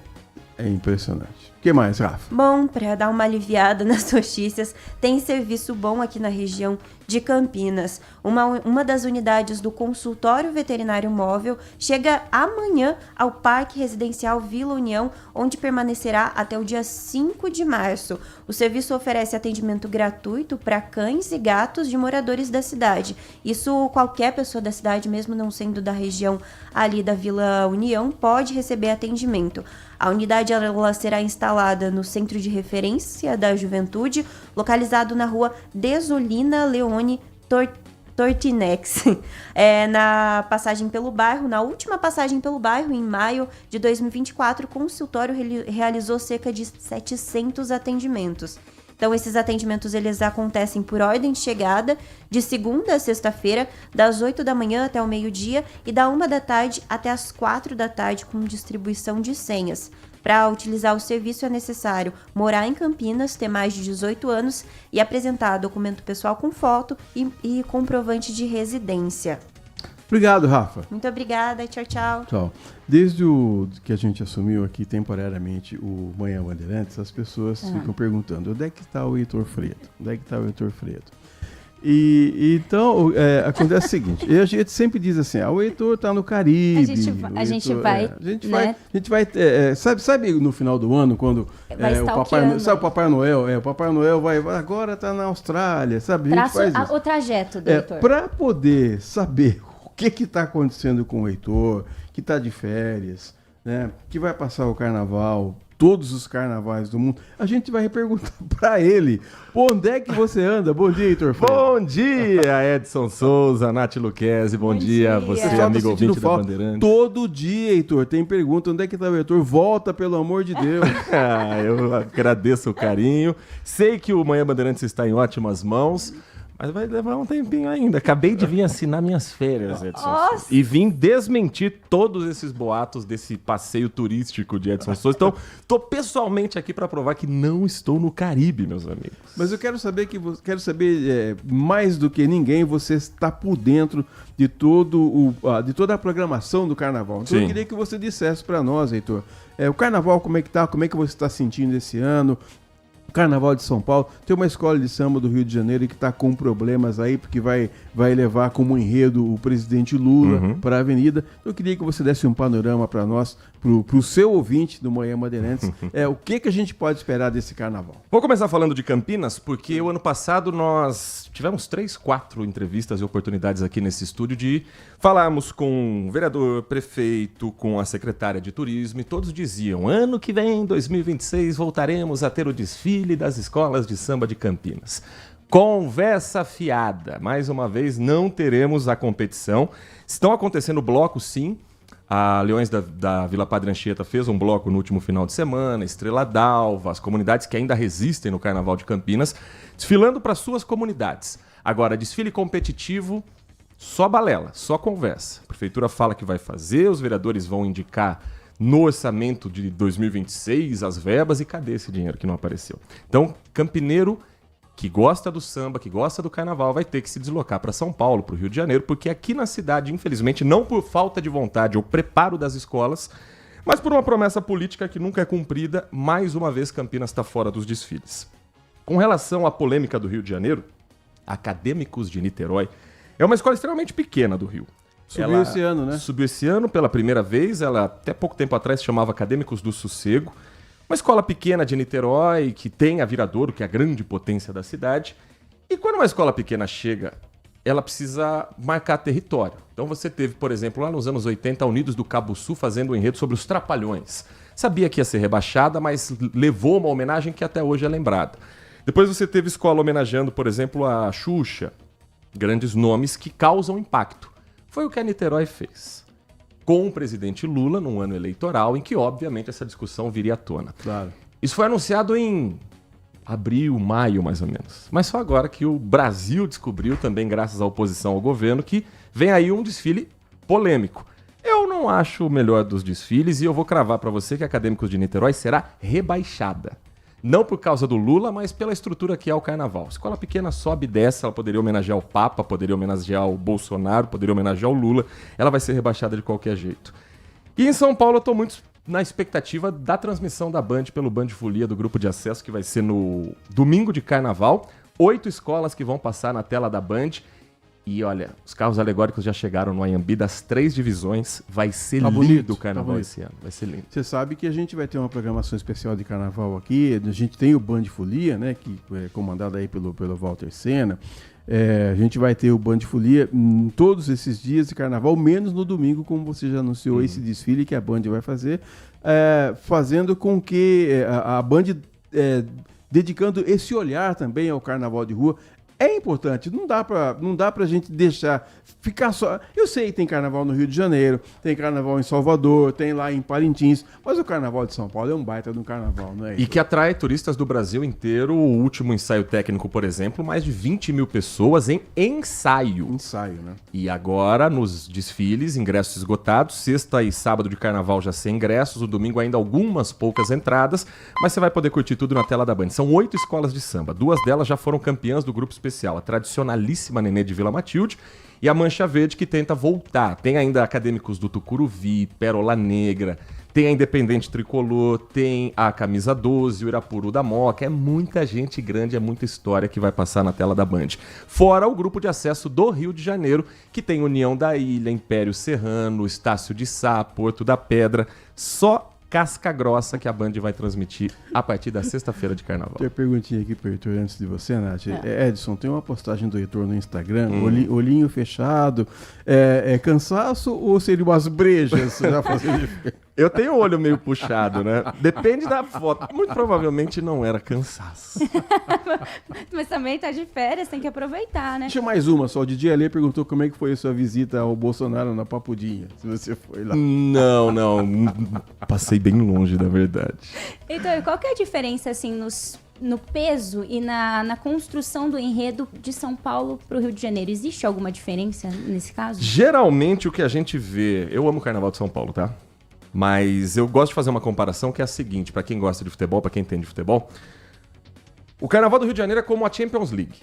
É impressionante. O que mais, Rafa? Bom, para dar uma aliviada nas notícias, tem serviço bom aqui na região de Campinas. Uma das unidades do consultório veterinário móvel chega amanhã ao Parque Residencial Vila União, onde permanecerá até o dia 5 de março. O serviço oferece atendimento gratuito para cães e gatos de moradores da cidade. Isso qualquer pessoa da cidade, mesmo não sendo da região ali da Vila União, pode receber atendimento. A unidade ela será instalada no Centro de Referência da Juventude, localizado na rua Desolina Leone Tortinex, na passagem pelo bairro. Na última passagem pelo bairro, em maio de 2024, o consultório realizou cerca de 700 atendimentos. Então, esses atendimentos, eles acontecem por ordem de chegada, de segunda a sexta-feira, das 8 da manhã até o meio-dia e da 1 da tarde até as 4 da tarde, com distribuição de senhas. Para utilizar o serviço é necessário morar em Campinas, ter mais de 18 anos e apresentar documento pessoal com foto e comprovante de residência. Obrigado, Rafa. Muito obrigada. Tchau, tchau. Tchau. Desde que a gente assumiu aqui temporariamente o Manhã Bandeirantes, as pessoas ficam perguntando: onde é que está o Heitor Fredo? Onde é que está o Heitor Fredo? E então, acontece o seguinte, a gente sempre diz assim, o Heitor está no Caribe. A gente vai, sabe no final do ano, quando o Papai Noel vai agora está na Austrália, sabe? A gente faz isso. O trajeto do Heitor. Para poder saber o que está acontecendo com o Heitor, que está de férias, né, que vai passar o carnaval, todos os carnavais do mundo, a gente vai perguntar para ele, onde é que você anda? Bom dia, Heitor Fredo. Bom dia, Edson Souza, Nath Luquezzi, bom dia, você, amigo ouvinte da Bandeirantes. Todo dia, Heitor, tem pergunta, onde é que tá o Heitor? Volta, pelo amor de Deus. Eu agradeço o carinho, sei que o Manhã Bandeirantes está em ótimas mãos, mas vai levar um tempinho ainda. Acabei de vir assinar minhas férias, Edson Souza. E vim desmentir todos esses boatos desse passeio turístico de Edson Souza. Então, estou pessoalmente aqui para provar que não estou no Caribe, meus amigos. Mas eu quero saber mais do que ninguém, você está por dentro de toda a programação do Carnaval. Então, eu queria que você dissesse para nós, Heitor, o Carnaval, como é que tá? Como é que você está sentindo esse ano? Carnaval de São Paulo, tem uma escola de samba do Rio de Janeiro que está com problemas aí, porque vai levar como enredo o presidente Lula para a avenida. Então, eu queria que você desse um panorama para nós, para o seu ouvinte do Manhã Bandeirantes, o que a gente pode esperar desse carnaval? Vou começar falando de Campinas, porque o ano passado nós tivemos 3, 4 entrevistas e oportunidades aqui nesse estúdio de falarmos com o vereador, prefeito, com a secretária de turismo, e todos diziam, ano que vem, 2026, voltaremos a ter o desfile das escolas de samba de Campinas. Conversa fiada. Mais uma vez, não teremos a competição. Estão acontecendo blocos, sim. A Leões da Vila Padre Anchieta fez um bloco no último final de semana, Estrela d'Alva, as comunidades que ainda resistem no Carnaval de Campinas, desfilando para suas comunidades. Agora, desfile competitivo, só balela, só conversa. A prefeitura fala que vai fazer, os vereadores vão indicar no orçamento de 2026 as verbas, e cadê esse dinheiro que não apareceu? Então, campineiro que gosta do samba, que gosta do carnaval, vai ter que se deslocar para São Paulo, para o Rio de Janeiro, porque aqui na cidade, infelizmente, não por falta de vontade ou preparo das escolas, mas por uma promessa política que nunca é cumprida, mais uma vez Campinas está fora dos desfiles. Com relação à polêmica do Rio de Janeiro, Acadêmicos de Niterói é uma escola extremamente pequena do Rio. Subiu esse ano, né? Subiu esse ano pela primeira vez. Ela até pouco tempo atrás se chamava Acadêmicos do Sossego. Uma escola pequena de Niterói, que tem a Viradouro, que é a grande potência da cidade. E quando uma escola pequena chega, ela precisa marcar território. Então você teve, por exemplo, lá nos anos 80, a Unidos do Cabo Sul fazendo um enredo sobre os Trapalhões. Sabia que ia ser rebaixada, mas levou uma homenagem que até hoje é lembrada. Depois você teve escola homenageando, por exemplo, a Xuxa. Grandes nomes que causam impacto. Foi o que a Niterói fez, com o presidente Lula num ano eleitoral em que, obviamente, essa discussão viria à tona. Claro. Isso foi anunciado em abril, maio, mais ou menos. Mas só agora que o Brasil descobriu, também graças à oposição ao governo, que vem aí um desfile polêmico. Eu não acho o melhor dos desfiles e eu vou cravar para você que a Acadêmicos de Niterói será rebaixada. Não por causa do Lula, mas pela estrutura que é o carnaval. Escola pequena sobe e desce, ela poderia homenagear o Papa, poderia homenagear o Bolsonaro, poderia homenagear o Lula. Ela vai ser rebaixada de qualquer jeito. E em São Paulo eu estou muito na expectativa da transmissão da Band pelo Band Folia do Grupo de Acesso, que vai ser no domingo de carnaval. 8 escolas que vão passar na tela da Band. E olha, os carros alegóricos já chegaram no Anhembi das 3 divisões. Vai ser lindo o carnaval esse ano. Vai ser lindo. Você sabe que a gente vai ter uma programação especial de carnaval aqui. A gente tem o Band Folia, né, que é comandado aí pelo Walter Senna. A gente vai ter o Band Folia em todos esses dias de carnaval, menos no domingo, como você já anunciou, esse desfile que a Band vai fazer, fazendo com que a Band, dedicando esse olhar também ao carnaval de rua. É importante, não dá pra gente deixar ficar só... Eu sei, tem carnaval no Rio de Janeiro, tem carnaval em Salvador, tem lá em Parintins, mas o carnaval de São Paulo é um baita de um carnaval, não é? E que atrai turistas do Brasil inteiro. O último ensaio técnico, por exemplo, mais de 20 mil pessoas em ensaio. Ensaio, né? E agora, nos desfiles, ingressos esgotados, sexta e sábado de carnaval já sem ingressos, o domingo ainda algumas poucas entradas, mas você vai poder curtir tudo na tela da Band. São 8 escolas de samba, 2 delas já foram campeãs do grupo especial, a tradicionalíssima Nenê de Vila Matilde e a Mancha Verde, que tenta voltar. Tem ainda acadêmicos do Tucuruvi, Pérola Negra, tem a Independente Tricolor, tem a Camisa 12, o Irapuru da Moca. É muita gente grande, é muita história que vai passar na tela da Band. Fora o grupo de acesso do Rio de Janeiro, que tem União da Ilha, Império Serrano, Estácio de Sá, Porto da Pedra. Só casca grossa que a Band vai transmitir a partir da sexta-feira de carnaval. Tem uma perguntinha aqui pro Heitor antes de você, Nath. Edson, tem uma postagem do Heitor no Instagram, olhinho fechado. É cansaço ou seria umas brejas? Já fazendo... Eu tenho o olho meio puxado, né? Depende da foto. Muito provavelmente não era cansaço. Mas também tá de férias, tem que aproveitar, né? Deixa mais uma só. O Didi Ali perguntou como é que foi a sua visita ao Bolsonaro na Papudinha, se você foi lá. Não. Passei bem longe, na verdade. Então, qual que é a diferença, assim, no peso e na construção do enredo de São Paulo pro Rio de Janeiro? Existe alguma diferença nesse caso? Geralmente, o que a gente vê... Eu amo o Carnaval de São Paulo, tá? Mas eu gosto de fazer uma comparação que é a seguinte, pra quem gosta de futebol, pra quem entende de futebol. O Carnaval do Rio de Janeiro é como a Champions League.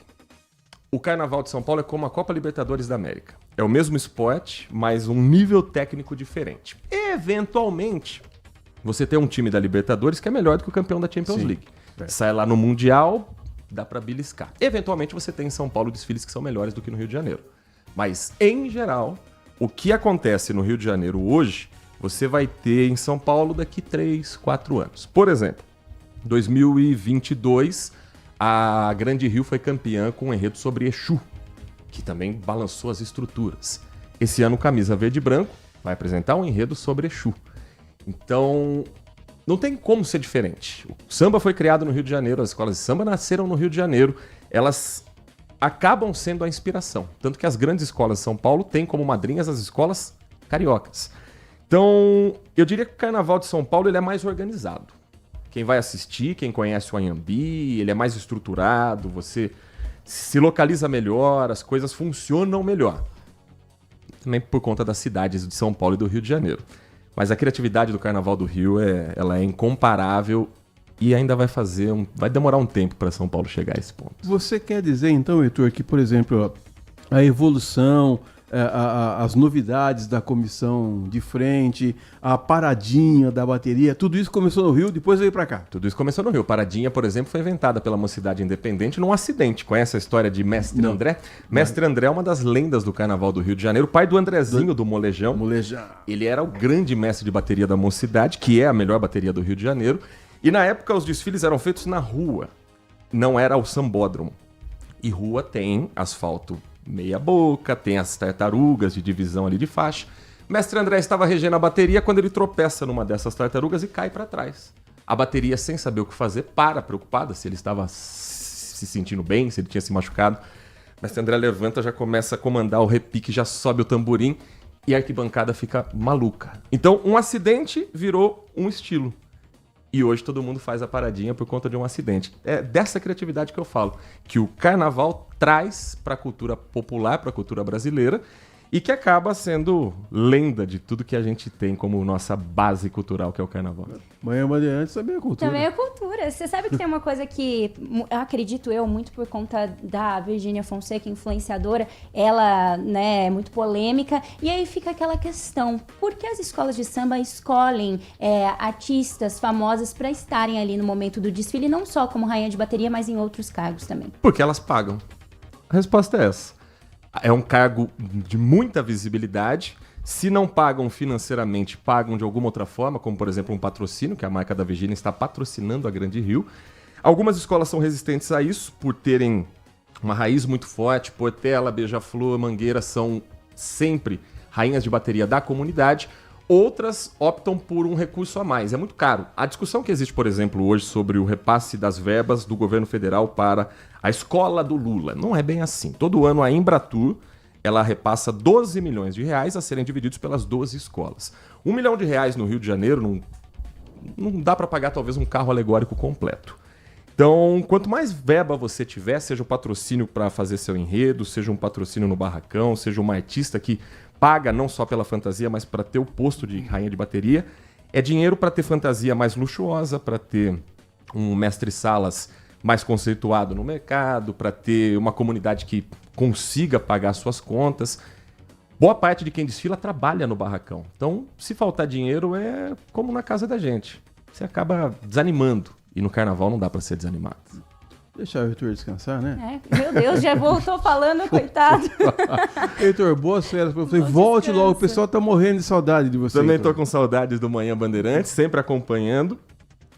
O Carnaval de São Paulo é como a Copa Libertadores da América. É o mesmo esporte, mas um nível técnico diferente. Eventualmente, você tem um time da Libertadores que é melhor do que o campeão da Champions League. Sai lá no Mundial, dá pra beliscar. Eventualmente, você tem em São Paulo desfiles que são melhores do que no Rio de Janeiro. Mas, em geral, o que acontece no Rio de Janeiro hoje... você vai ter em São Paulo daqui 3, 4 anos. Por exemplo, 2022, a Grande Rio foi campeã com um enredo sobre Exu, que também balançou as estruturas. Esse ano, Camisa Verde e Branco vai apresentar um enredo sobre Exu. Então, não tem como ser diferente. O samba foi criado no Rio de Janeiro, as escolas de samba nasceram no Rio de Janeiro, elas acabam sendo a inspiração. Tanto que as grandes escolas de São Paulo têm como madrinhas as escolas cariocas. Então, eu diria que o Carnaval de São Paulo ele é mais organizado. Quem vai assistir, quem conhece o Anhembi, ele é mais estruturado, você se localiza melhor, as coisas funcionam melhor. Também por conta das cidades de São Paulo e do Rio de Janeiro. Mas a criatividade do Carnaval do Rio ela é incomparável e ainda vai demorar um tempo para São Paulo chegar a esse ponto. Você quer dizer, então, Heitor, que, por exemplo, a evolução... as novidades da comissão de frente, a paradinha da bateria, tudo isso começou no Rio, depois veio pra cá. Tudo isso começou no Rio. Paradinha, por exemplo, foi inventada pela Mocidade Independente num acidente. Conhece a história de Mestre André? Mestre André é uma das lendas do Carnaval do Rio de Janeiro, pai do Andrezinho do Molejão. Ele era o grande mestre de bateria da Mocidade, que é a melhor bateria do Rio de Janeiro. E na época os desfiles eram feitos na rua, não era o sambódromo. E rua tem asfalto meia boca, tem as tartarugas de divisão ali de faixa. Mestre André estava regendo a bateria quando ele tropeça numa dessas tartarugas e cai para trás. A bateria, sem saber o que fazer, preocupada se ele estava se sentindo bem, se ele tinha se machucado. Mestre André levanta, já começa a comandar o repique, já sobe o tamborim e a arquibancada fica maluca. Então, um acidente virou um estilo. E hoje todo mundo faz a paradinha por conta de um acidente. É dessa criatividade que eu falo, que o Carnaval traz para a cultura popular, para a cultura brasileira, e que acaba sendo lenda de tudo que a gente tem como nossa base cultural, que é o Carnaval. Manhã Bandeirantes também é cultura. Também é cultura. Você sabe que tem uma coisa que, acredito eu, muito por conta da Virgínia Fonseca, influenciadora, ela, né, é muito polêmica, e aí fica aquela questão, por que as escolas de samba escolhem artistas famosas para estarem ali no momento do desfile, não só como rainha de bateria, mas em outros cargos também? Porque elas pagam. A resposta é essa. É um cargo de muita visibilidade. Se não pagam financeiramente, pagam de alguma outra forma, como por exemplo um patrocínio, que a marca da Virgínia está patrocinando a Grande Rio. Algumas escolas são resistentes a isso, por terem uma raiz muito forte. Portela, Beija-Flor, Mangueira são sempre rainhas de bateria da comunidade. Outras optam por um recurso a mais. É muito caro. A discussão que existe, por exemplo, hoje sobre o repasse das verbas do governo federal para a escola do Lula, não é bem assim. Todo ano a Embratur, ela repassa 12 milhões de reais a serem divididos pelas 12 escolas. R$1 milhão no Rio de Janeiro não dá para pagar talvez um carro alegórico completo. Então, quanto mais verba você tiver, seja o patrocínio para fazer seu enredo, seja um patrocínio no barracão, seja uma artista que paga não só pela fantasia, mas para ter o posto de rainha de bateria, é dinheiro para ter fantasia mais luxuosa, para ter um mestre-salas mais conceituado no mercado, para ter uma comunidade que consiga pagar suas contas. Boa parte de quem desfila trabalha no barracão. Então, se faltar dinheiro, é como na casa da gente. Você acaba desanimando. E no carnaval não dá pra ser desanimado. Deixar o Heitor descansar, né? Meu Deus, já voltou falando, coitado. Heitor, boas férias pra você. Volte logo, o pessoal tá morrendo de saudade de você. Também Heitor. tô com saudades do Manhã Bandeirantes, sempre acompanhando.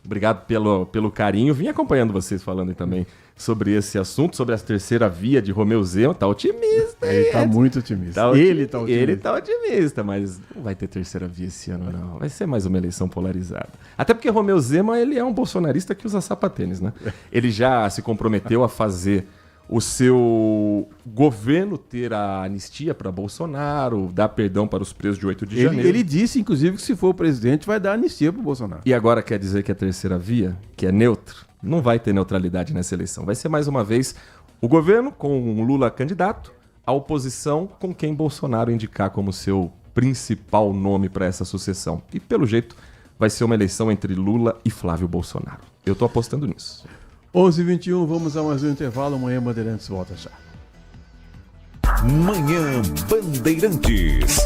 Obrigado pelo carinho. Vim acompanhando vocês falando aí também sobre esse assunto, sobre a terceira via de Romeu Zema. Tá otimista, hein? Ele tá muito otimista. Ele tá otimista, mas não vai ter terceira via esse ano, não. Vai ser mais uma eleição polarizada. Até porque Romeu Zema, ele é um bolsonarista que usa sapatênis, né? Ele já se comprometeu a fazer o seu governo ter a anistia para Bolsonaro, dar perdão para os presos de 8 de janeiro. Ele disse, inclusive, que se for o presidente, vai dar anistia pro Bolsonaro. E agora quer dizer que a terceira via, que é neutra, não vai ter neutralidade nessa eleição. Vai ser mais uma vez o governo com um Lula candidato, a oposição com quem Bolsonaro indicar como seu principal nome para essa sucessão. E pelo jeito vai ser uma eleição entre Lula e Flávio Bolsonaro. Eu tô apostando nisso. 11h21, vamos a mais um intervalo. Amanhã Bandeirantes volta já. Manhã Bandeirantes.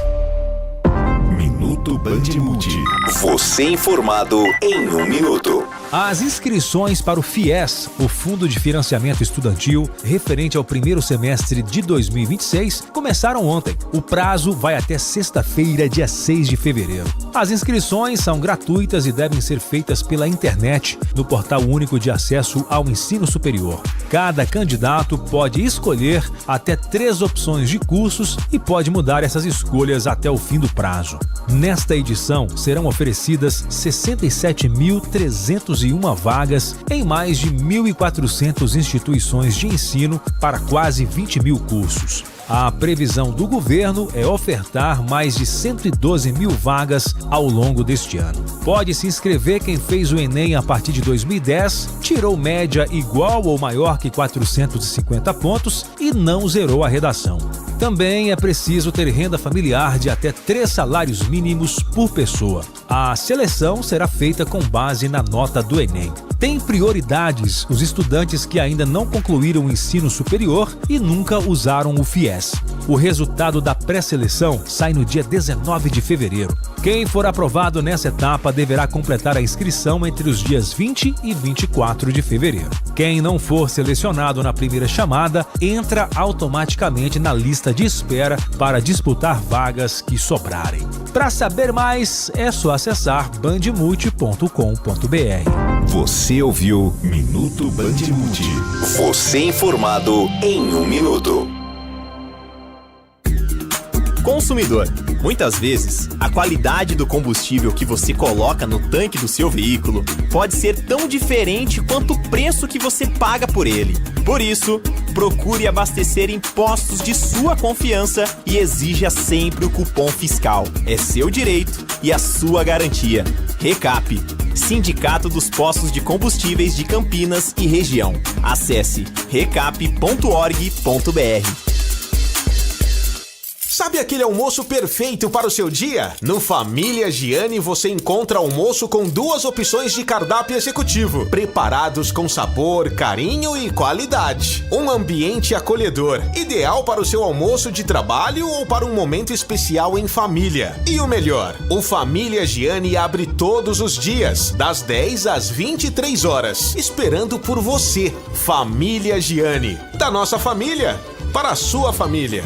Minuto Bandmude. Você informado em 1 minuto. As inscrições para o FIES, o Fundo de Financiamento Estudantil, referente ao primeiro semestre de 2026, começaram ontem. O prazo vai até sexta-feira, dia 6 de fevereiro. As inscrições são gratuitas e devem ser feitas pela internet, no Portal Único de Acesso ao Ensino Superior. Cada candidato pode escolher até 3 opções de cursos e pode mudar essas escolhas até o fim do prazo. Nesta edição, serão oferecidas 67.301 vagas em mais de 1.400 instituições de ensino para quase 20 mil cursos. A previsão do governo é ofertar mais de 112 mil vagas ao longo deste ano. Pode se inscrever quem fez o Enem a partir de 2010, tirou média igual ou maior que 450 pontos e não zerou a redação. Também é preciso ter renda familiar de até 3 salários mínimos por pessoa. A seleção será feita com base na nota do Enem. Tem prioridades os estudantes que ainda não concluíram o ensino superior e nunca usaram o FIES. O resultado da pré-seleção sai no dia 19 de fevereiro. Quem for aprovado nessa etapa deverá completar a inscrição entre os dias 20 e 24 de fevereiro. Quem não for selecionado na primeira chamada entra automaticamente na lista de espera para disputar vagas que sobrarem. Para saber mais, é só acessar bandmulti.com.br. Você ouviu Minuto Bandmude. Você informado em 1 minuto. Consumidor, muitas vezes, a qualidade do combustível que você coloca no tanque do seu veículo pode ser tão diferente quanto o preço que você paga por ele. Por isso, procure abastecer em postos de sua confiança e exija sempre o cupom fiscal. É seu direito e a sua garantia. Recap, Sindicato dos Postos de Combustíveis de Campinas e Região. Acesse recap.org.br. Sabe aquele almoço perfeito para o seu dia? No Família Giani você encontra almoço com 2 opções de cardápio executivo, preparados com sabor, carinho e qualidade. Um ambiente acolhedor, ideal para o seu almoço de trabalho ou para um momento especial em família. E o melhor, o Família Giani abre todos os dias, das 10 às 23 horas, esperando por você. Família Giani, da nossa família, para a sua família.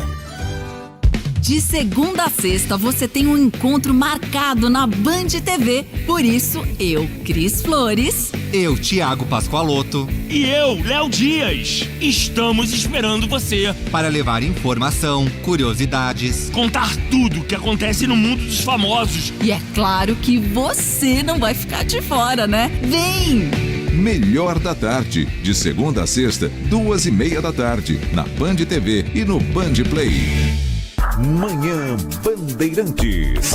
De segunda a sexta, você tem um encontro marcado na Band TV. Por isso, eu, Cris Flores. Eu, Thiago Pascoaloto. E eu, Léo Dias. Estamos esperando você. Para levar informação, curiosidades. Contar tudo o que acontece no mundo dos famosos. E é claro que você não vai ficar de fora, né? Vem! Melhor da Tarde, de segunda a sexta, 2:30 da tarde, na Band TV e no Band Play. Manhã Bandeirantes.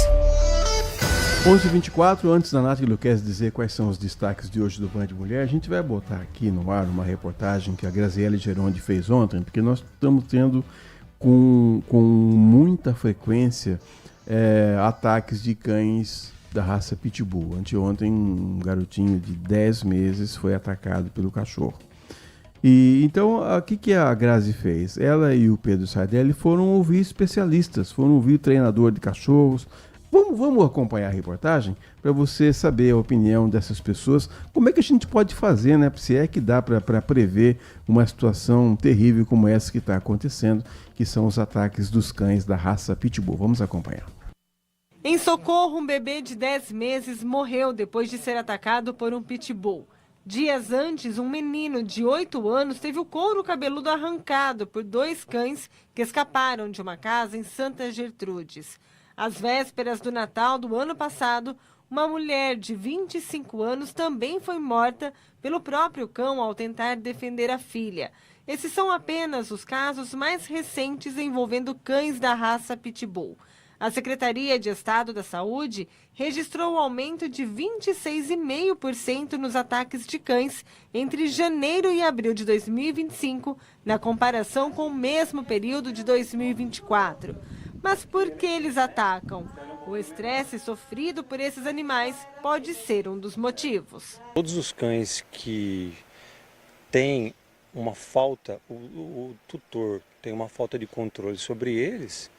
11h24, antes da Nath Luquez dizer quais são os destaques de hoje do Band Mulher, a gente vai botar aqui no ar uma reportagem que a Graziele Geronde fez ontem, porque nós estamos tendo com muita frequência ataques de cães da raça Pitbull. Anteontem, um garotinho de 10 meses foi atacado pelo cachorro. E então, o que a Grazi fez? Ela e o Pedro Sardelli foram ouvir especialistas, foram ouvir treinador de cachorros. Vamos acompanhar a reportagem para você saber a opinião dessas pessoas. Como é que a gente pode fazer, né? Se é que dá para prever uma situação terrível como essa que está acontecendo, que são os ataques dos cães da raça Pitbull. Vamos acompanhar. Em Socorro, um bebê de 10 meses morreu depois de ser atacado por um pitbull. Dias antes, um menino de 8 anos teve o couro cabeludo arrancado por 2 cães que escaparam de uma casa em Santa Gertrudes. Às vésperas do Natal do ano passado, uma mulher de 25 anos também foi morta pelo próprio cão ao tentar defender a filha. Esses são apenas os casos mais recentes envolvendo cães da raça Pitbull. A Secretaria de Estado da Saúde registrou um aumento de 26,5% nos ataques de cães entre janeiro e abril de 2025, na comparação com o mesmo período de 2024. Mas por que eles atacam? O estresse sofrido por esses animais pode ser um dos motivos. Todos os cães que têm uma falta, o tutor tem uma falta de controle sobre eles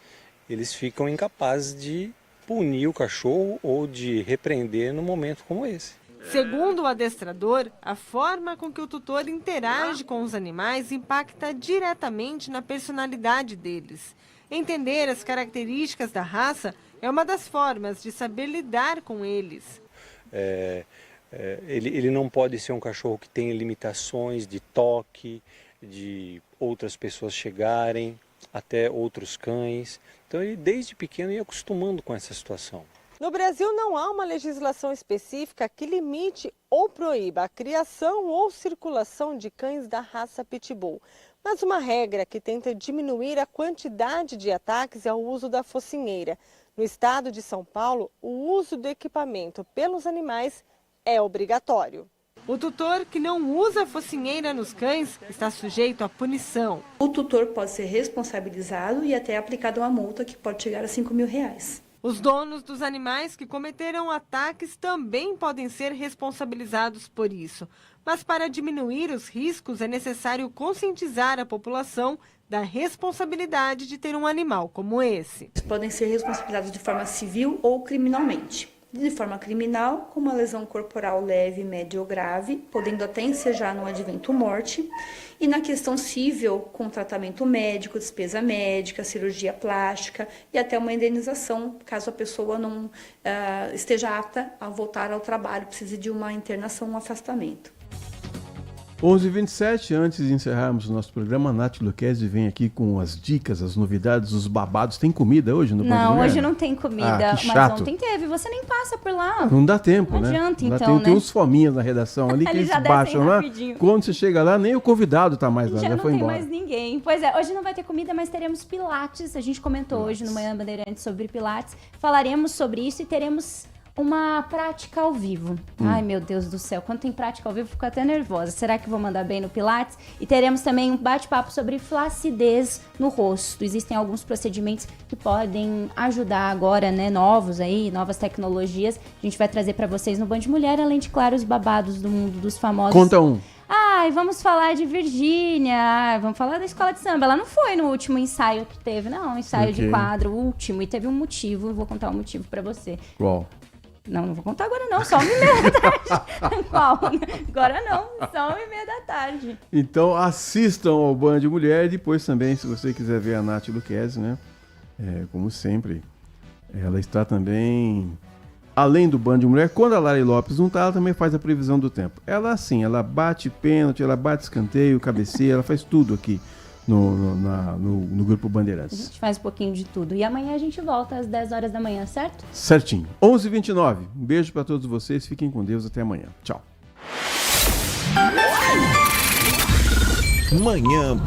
ficam incapazes de punir o cachorro ou de repreender num momento como esse. Segundo o adestrador, a forma com que o tutor interage com os animais impacta diretamente na personalidade deles. Entender as características da raça é uma das formas de saber lidar com eles. Ele não pode ser um cachorro que tenha limitações de toque, de outras pessoas chegarem, até outros cães. Então ele desde pequeno ia acostumando com essa situação. No Brasil não há uma legislação específica que limite ou proíba a criação ou circulação de cães da raça Pitbull. Mas uma regra que tenta diminuir a quantidade de ataques é o uso da focinheira. No estado de São Paulo, o uso do equipamento pelos animais é obrigatório. O tutor que não usa a focinheira nos cães está sujeito à punição. O tutor pode ser responsabilizado e até aplicado uma multa que pode chegar a R$5.000. Os donos dos animais que cometeram ataques também podem ser responsabilizados por isso. Mas para diminuir os riscos é necessário conscientizar a população da responsabilidade de ter um animal como esse. Eles podem ser responsabilizados de forma civil ou criminalmente. De forma criminal, com uma lesão corporal leve, média ou grave, podendo até ensejar no advento morte. E na questão civil, com tratamento médico, despesa médica, cirurgia plástica e até uma indenização, caso a pessoa não esteja apta a voltar ao trabalho, precise de uma internação, um afastamento. 11h27, antes de encerrarmos o nosso programa, a Nath Luquezzi vem aqui com as dicas, as novidades, os babados. Tem comida hoje no Band Mulher? Não, hoje não tem comida, que chato. mas ontem teve. Você nem passa por lá. Não dá tempo, não né? Adianta, não então, tem uns fominhas na redação ali que eles baixam lá. Quando você chega lá, nem o convidado tá mais lá, já já não foi tem embora. mais ninguém. Pois é, hoje não vai ter comida, mas teremos pilates. A gente comentou hoje no Manhã Bandeirantes sobre pilates. Falaremos sobre isso e teremos uma prática ao vivo. Ai, meu Deus do céu, quando tem prática ao vivo, eu fico até nervosa. Será que vou mandar bem no Pilates? E teremos também um bate-papo sobre flacidez no rosto. Existem alguns procedimentos que podem ajudar agora, né, novos aí, novas tecnologias. A gente vai trazer pra vocês no Band Mulher, além de, claro, os babados do mundo dos famosos. Conta um. Ai, vamos falar de Virgínia, vamos falar da escola de samba. Ela não foi no último ensaio que teve, não, ensaio de quadro, o último. E teve um motivo, eu vou contar o motivo pra você. Qual? Não vou contar agora não, só 1h30 da tarde. Qual? Agora não, só 1h30 da tarde. Então assistam ao Band Mulher e depois também, se você quiser ver a Nath Luquezzi, né? como sempre, ela está também, além do Band Mulher, quando a Lari Lopes não está, ela também faz a previsão do tempo. Ela assim, ela bate pênalti, ela bate escanteio, cabeceia, ela faz tudo aqui no Grupo Bandeirantes. A gente faz um pouquinho de tudo. E amanhã a gente volta às 10 horas da manhã, certo? Certinho. 11h29. Um beijo para todos vocês. Fiquem com Deus. Até amanhã. Tchau. Manhã